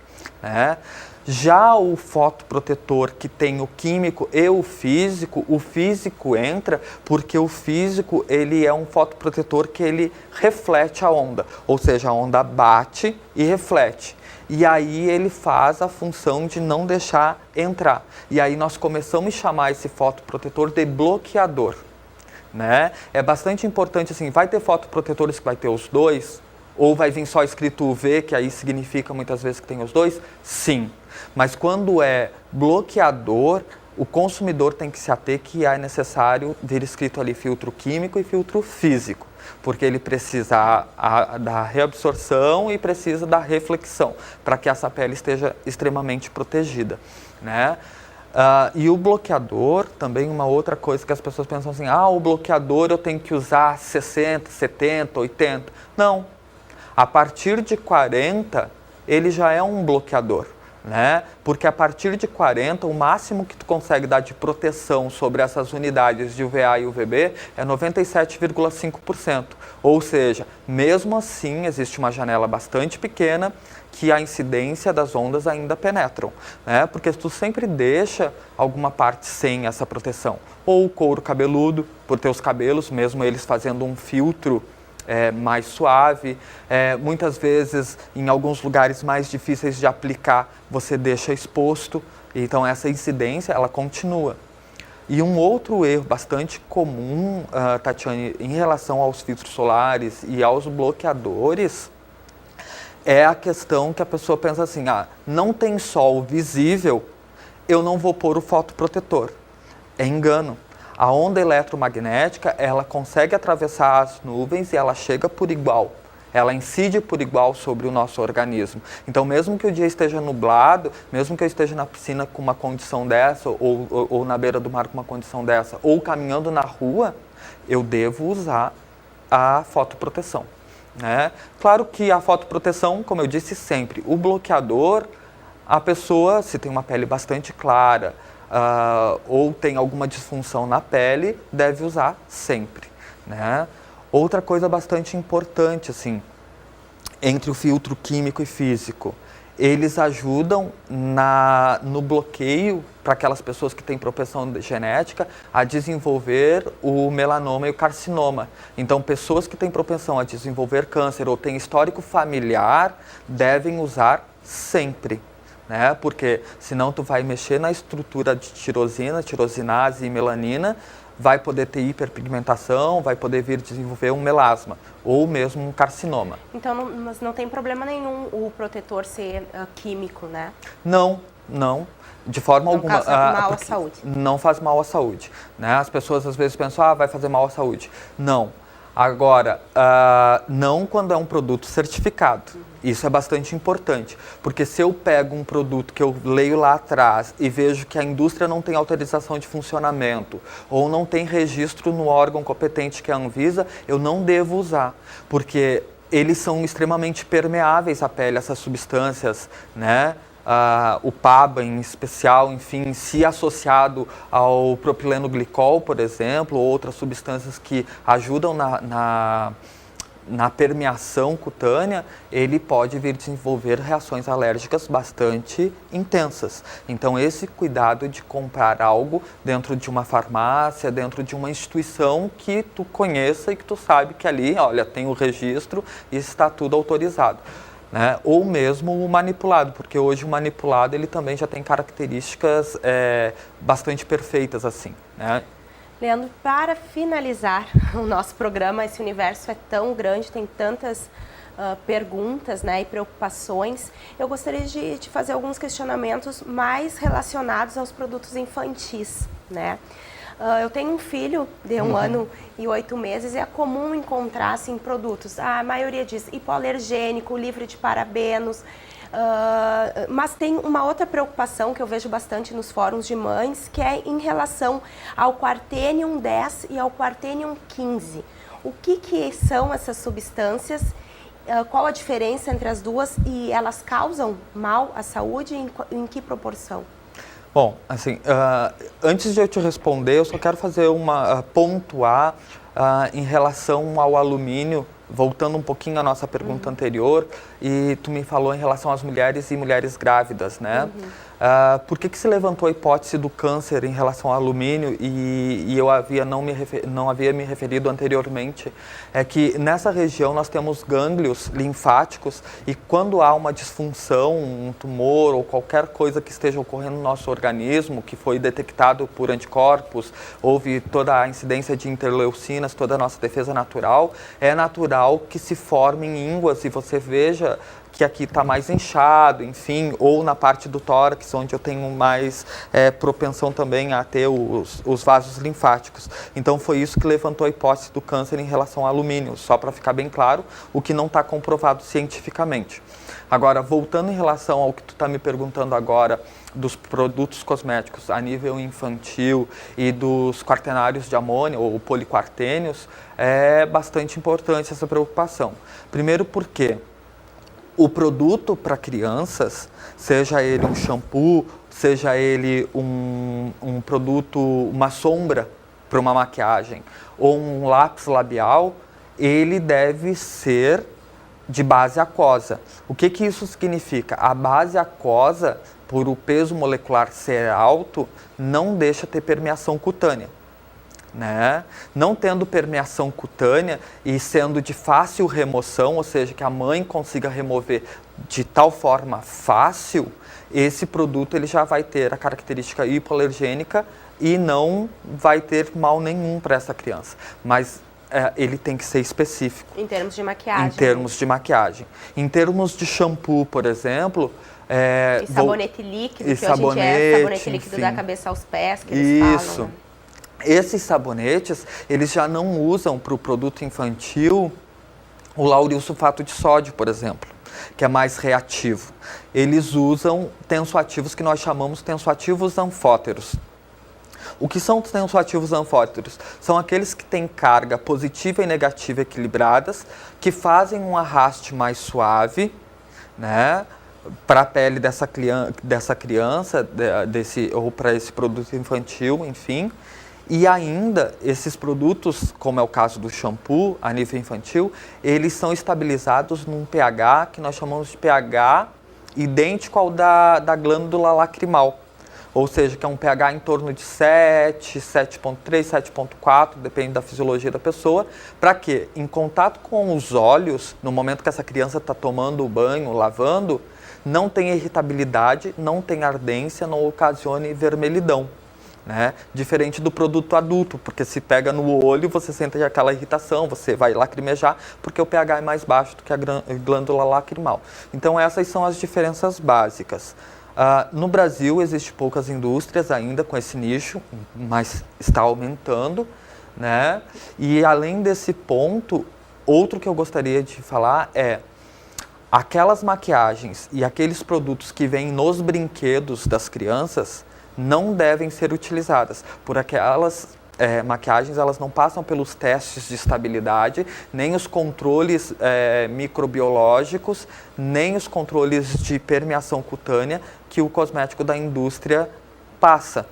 né? Já o fotoprotetor que tem o químico e o físico entra porque o físico ele é um fotoprotetor que ele reflete a onda, ou seja, a onda bate e reflete. E aí ele faz a função de não deixar entrar. E aí nós começamos a chamar esse fotoprotetor de bloqueador, né? É bastante importante assim, vai ter fotoprotetores que vai ter os dois? Ou vai vir só escrito UV, que aí significa muitas vezes que tem os dois? Sim. Mas quando é bloqueador, o consumidor tem que se ater que é necessário vir escrito ali filtro químico e filtro físico, porque ele precisa da reabsorção e precisa da reflexão, para que essa pele esteja extremamente protegida, né? E o bloqueador, também uma outra coisa que as pessoas pensam assim, o bloqueador eu tenho que usar 60, 70, 80. Não, a partir de 40 ele já é um bloqueador, né? Porque a partir de 40, o máximo que tu consegue dar de proteção sobre essas unidades de UVA e UVB é 97,5%. Ou seja, mesmo assim, existe uma janela bastante pequena que a incidência das ondas ainda penetram, né? Porque tu sempre deixa alguma parte sem essa proteção. Ou o couro cabeludo, por teus cabelos, mesmo eles fazendo um filtro mais suave, muitas vezes em alguns lugares mais difíceis de aplicar você deixa exposto, então essa incidência ela continua. E um outro erro bastante comum, Tatiane, em relação aos filtros solares e aos bloqueadores, é a questão que a pessoa pensa assim, não tem sol visível, eu não vou pôr o fotoprotetor. É engano. A onda eletromagnética, ela consegue atravessar as nuvens e ela chega por igual. Ela incide por igual sobre o nosso organismo. Então, mesmo que o dia esteja nublado, mesmo que eu esteja na piscina com uma condição dessa, ou na beira do mar com uma condição dessa, ou caminhando na rua, eu devo usar a fotoproteção, né? Claro que a fotoproteção, como eu disse sempre, o bloqueador, a pessoa, se tem uma pele bastante clara, ou tem alguma disfunção na pele, deve usar sempre, né? Outra coisa bastante importante, assim, entre o filtro químico e físico, eles ajudam no bloqueio para aquelas pessoas que têm propensão genética a desenvolver o melanoma e o carcinoma. Então, pessoas que têm propensão a desenvolver câncer ou têm histórico familiar devem usar sempre, né? Porque senão tu vai mexer na estrutura de tirosina, tirosinase e melanina, vai poder ter hiperpigmentação, vai poder vir desenvolver um melasma ou mesmo um carcinoma. Então, mas não tem problema nenhum o protetor ser químico, né? Não. De forma alguma. Não faz mal à saúde. Não faz mal à saúde, né? As pessoas às vezes pensam, vai fazer mal à saúde. Não. Agora, não quando é um produto certificado. Isso é bastante importante, porque se eu pego um produto que eu leio lá atrás e vejo que a indústria não tem autorização de funcionamento ou não tem registro no órgão competente que é a Anvisa, eu não devo usar, porque eles são extremamente permeáveis à pele, essas substâncias, né? O PABA em especial, enfim, se associado ao propileno glicol, por exemplo, ou outras substâncias que ajudam na permeação cutânea, ele pode vir desenvolver reações alérgicas bastante intensas. Então, esse cuidado de comprar algo dentro de uma farmácia, dentro de uma instituição que tu conheça e que tu sabe que ali, olha, tem o registro e está tudo autorizado. Né? Ou mesmo o manipulado, porque hoje o manipulado ele também já tem características bastante perfeitas assim, né? Leandro, para finalizar o nosso programa, esse universo é tão grande, tem tantas perguntas, né, e preocupações, eu gostaria de fazer alguns questionamentos mais relacionados aos produtos infantis, né? Eu tenho um filho de 1 ano e 8 meses e é comum encontrar assim, produtos, a maioria diz hipoalergênico, livre de parabenos, mas tem uma outra preocupação que eu vejo bastante nos fóruns de mães, que é em relação ao Quartenium 10 e ao Quartenium 15. O que são essas substâncias? Qual a diferença entre as duas e elas causam mal à saúde e em que proporção? Bom, assim, antes de eu te responder, eu só quero fazer pontuar em relação ao alumínio, voltando um pouquinho à nossa pergunta anterior, e tu me falou em relação às mulheres e mulheres grávidas, né? Por que se levantou a hipótese do câncer em relação ao alumínio e eu não havia me referido anteriormente? É que nessa região nós temos gânglios linfáticos e quando há uma disfunção, um tumor ou qualquer coisa que esteja ocorrendo no nosso organismo, que foi detectado por anticorpos, houve toda a incidência de interleucinas, toda a nossa defesa natural, é natural que se formem ínguas e você veja que aqui está mais inchado, enfim, ou na parte do tórax, onde eu tenho mais propensão também a ter os vasos linfáticos. Então, foi isso que levantou a hipótese do câncer em relação ao alumínio, só para ficar bem claro, o que não está comprovado cientificamente. Agora, voltando em relação ao que tu está me perguntando agora, dos produtos cosméticos a nível infantil e dos quaternários de amônia, ou poliquartênios, é bastante importante essa preocupação. Primeiro porque o produto para crianças, seja ele um shampoo, seja ele um produto, uma sombra para uma maquiagem ou um lápis labial, ele deve ser de base aquosa. O que isso significa? A base aquosa, por o peso molecular ser alto, não deixa ter permeação cutânea. Né? Não tendo permeação cutânea e sendo de fácil remoção, ou seja, que a mãe consiga remover de tal forma fácil, esse produto ele já vai ter a característica hipoalergênica e não vai ter mal nenhum para essa criança. Mas ele tem que ser específico. Em termos de maquiagem. Em termos de maquiagem. Em termos de shampoo, por exemplo... e sabonete líquido, que hoje em dia é sabonete líquido da cabeça aos pés, que eles falam. Né? Esses sabonetes, eles já não usam para o produto infantil o lauril sulfato de sódio, por exemplo, que é mais reativo. Eles usam tensoativos que nós chamamos tensoativos anfóteros. O que são os tensoativos anfóteros? São aqueles que têm carga positiva e negativa equilibradas, que fazem um arraste mais suave, né, para a pele dessa criança, ou para esse produto infantil, enfim. E ainda, esses produtos, como é o caso do shampoo, a nível infantil, eles são estabilizados num pH que nós chamamos de pH idêntico ao da glândula lacrimal. Ou seja, que é um pH em torno de 7, 7,3, 7,4, depende da fisiologia da pessoa. Para quê? Em contato com os olhos, no momento que essa criança está tomando o banho, lavando, não tem irritabilidade, não tem ardência, não ocasione vermelhidão. Né? Diferente do produto adulto, porque se pega no olho, você sente aquela irritação, você vai lacrimejar, porque o pH é mais baixo do que a glândula lacrimal. Então essas são as diferenças básicas. No Brasil, existem poucas indústrias ainda com esse nicho, mas está aumentando, né? E além desse ponto, outro que eu gostaria de falar é aquelas maquiagens e aqueles produtos que vêm nos brinquedos das crianças não devem ser utilizadas, por aquelas maquiagens, elas não passam pelos testes de estabilidade, nem os controles microbiológicos, nem os controles de permeação cutânea que o cosmético da indústria passa.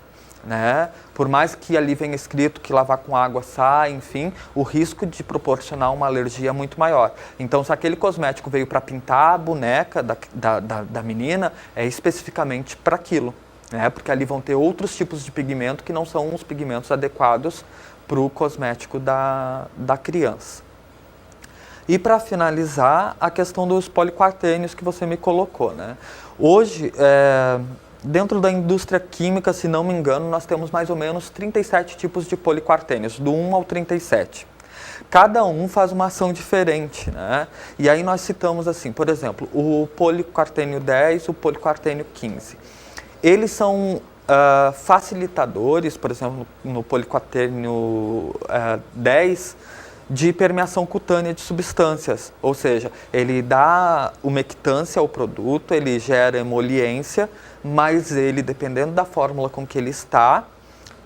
Né? Por mais que ali venha escrito que lavar com água sai, enfim, o risco de proporcionar uma alergia é muito maior. Então, se aquele cosmético veio para pintar a boneca da menina, é especificamente para aquilo. Né? Porque ali vão ter outros tipos de pigmento que não são os pigmentos adequados para o cosmético da criança. E para finalizar, a questão dos poliquartênios que você me colocou. Né? Hoje, dentro da indústria química, se não me engano, nós temos mais ou menos 37 tipos de poliquartênios, do 1 ao 37. Cada um faz uma ação diferente, né? E aí nós citamos assim, por exemplo, o poliquartênio 10, o poliquartênio 15. Eles são facilitadores, por exemplo, no poliquartênio 10, de permeação cutânea de substâncias. Ou seja, ele dá umectância ao produto, ele gera emoliência, mas ele, dependendo da fórmula com que ele está,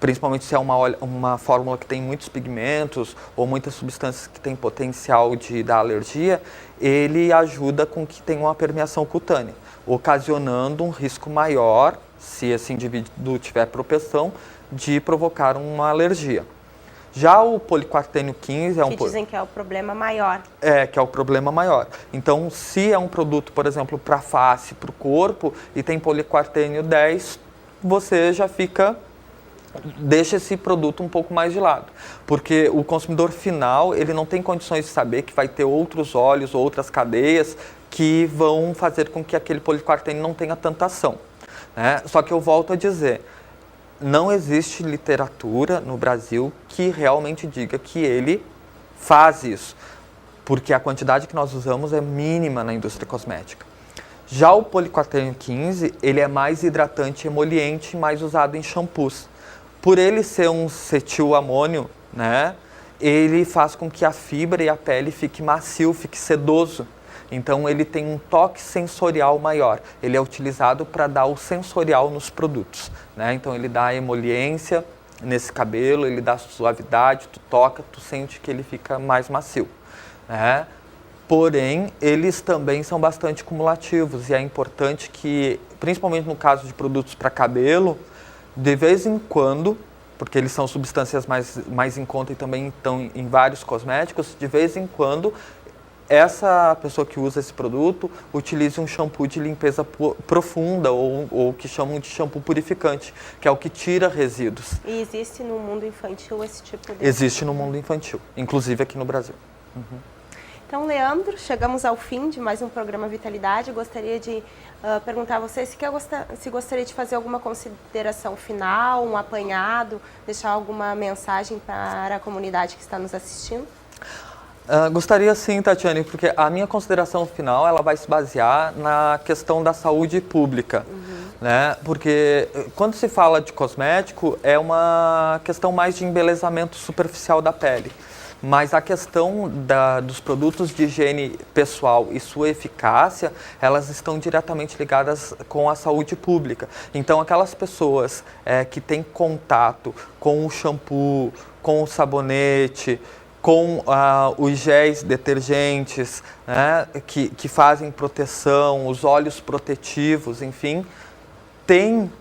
principalmente se é uma fórmula que tem muitos pigmentos ou muitas substâncias que têm potencial de dar alergia, ele ajuda com que tenha uma permeação cutânea, ocasionando um risco maior, se esse indivíduo tiver propensão, de provocar uma alergia. Já o poliquartênio 15 que dizem que é o problema maior. Que é o problema maior. Então, se é um produto, por exemplo, para a face, para o corpo, e tem poliquartênio 10, você já deixa esse produto um pouco mais de lado. Porque o consumidor final, ele não tem condições de saber que vai ter outros óleos, outras cadeias, que vão fazer com que aquele poliquartênio não tenha tanta ação. Né? Só que eu volto a dizer, não existe literatura no Brasil que realmente diga que ele faz isso, porque a quantidade que nós usamos é mínima na indústria cosmética. Já o poliquartênio 15, ele é mais hidratante e emoliente, mais usado em shampoos. Por ele ser um cetilamônio, né, ele faz com que a fibra e a pele fique macio, fique sedoso. Então ele tem um toque sensorial maior. Ele é utilizado para dar o sensorial nos produtos. Né? Então ele dá emoliência nesse cabelo, ele dá suavidade, tu toca, tu sente que ele fica mais macio. Né? Porém, eles também são bastante cumulativos e é importante que, principalmente no caso de produtos para cabelo, de vez em quando, porque eles são substâncias mais em conta e também estão em vários cosméticos, de vez em quando essa pessoa que usa esse produto utilize um shampoo de limpeza profunda ou que chamam de shampoo purificante, que é o que tira resíduos. E existe no mundo infantil esse tipo de... Existe no mundo infantil, inclusive aqui no Brasil. Uhum. Então, Leandro, chegamos ao fim de mais um programa Vitalidade. Eu gostaria de perguntar a você se gostaria de fazer alguma consideração final, um apanhado, deixar alguma mensagem para a comunidade que está nos assistindo. Gostaria sim, Tatiane, porque a minha consideração final ela vai se basear na questão da saúde pública. Né? Porque quando se fala de cosmético, é uma questão mais de embelezamento superficial da pele. Mas a questão dos produtos de higiene pessoal e sua eficácia, elas estão diretamente ligadas com a saúde pública. Então, aquelas pessoas que têm contato com o shampoo, com o sabonete, com os géis detergentes, né, que fazem proteção, os óleos protetivos, enfim, tem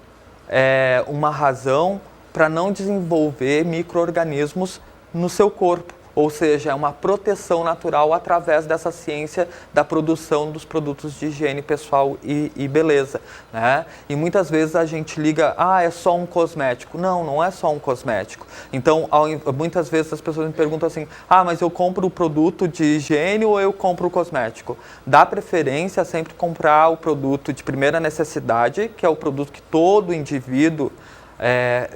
uma razão para não desenvolver micro-organismos no seu corpo, ou seja, é uma proteção natural através dessa ciência da produção dos produtos de higiene pessoal e beleza, né? E muitas vezes a gente liga, é só um cosmético. Não, não é só um cosmético. Então, muitas vezes as pessoas me perguntam assim, mas eu compro o produto de higiene ou eu compro o cosmético? Dá preferência sempre comprar o produto de primeira necessidade, que é o produto que todo indivíduo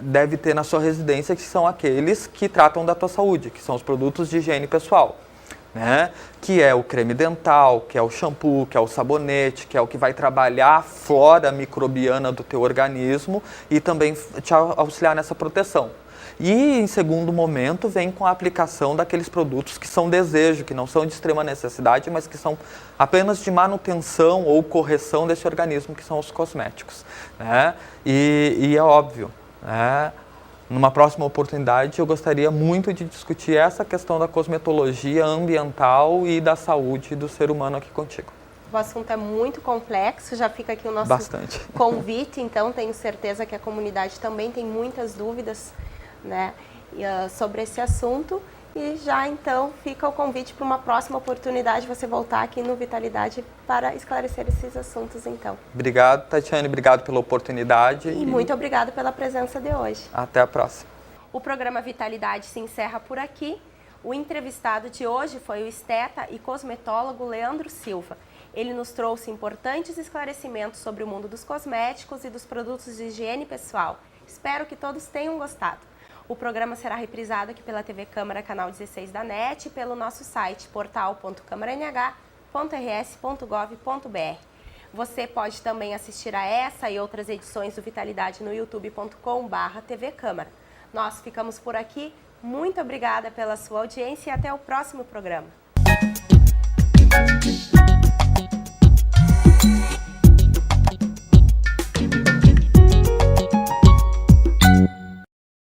deve ter na sua residência, que são aqueles que tratam da tua saúde, que são os produtos de higiene pessoal, né? Que é o creme dental, que é o shampoo, que é o sabonete, que é o que vai trabalhar a flora microbiana do teu organismo e também te auxiliar nessa proteção. E, em segundo momento, vem com a aplicação daqueles produtos que são desejo, que não são de extrema necessidade, mas que são apenas de manutenção ou correção desse organismo, que são os cosméticos, né? E é óbvio, né? Numa próxima oportunidade, eu gostaria muito de discutir essa questão da cosmetologia ambiental e da saúde do ser humano aqui contigo. O assunto é muito complexo, já fica aqui o nosso convite, então tenho certeza que a comunidade também tem muitas dúvidas, né, sobre esse assunto. E já então fica o convite para uma próxima oportunidade você voltar aqui no Vitalidade para esclarecer esses assuntos então. Obrigado, Tatiane, obrigado pela oportunidade. E muito obrigado pela presença de hoje. Até a próxima. O programa Vitalidade se encerra por aqui. O entrevistado de hoje foi o esteta e cosmetólogo Leandro Silva. Ele nos trouxe importantes esclarecimentos sobre o mundo dos cosméticos e dos produtos de higiene pessoal. Espero que todos tenham gostado. O programa será reprisado aqui pela TV Câmara, canal 16 da NET, e pelo nosso site portal.câmaranh.rs.gov.br. Você pode também assistir a essa e outras edições do Vitalidade no youtube.com/TV Câmara. Nós ficamos por aqui. Muito obrigada pela sua audiência e até o próximo programa.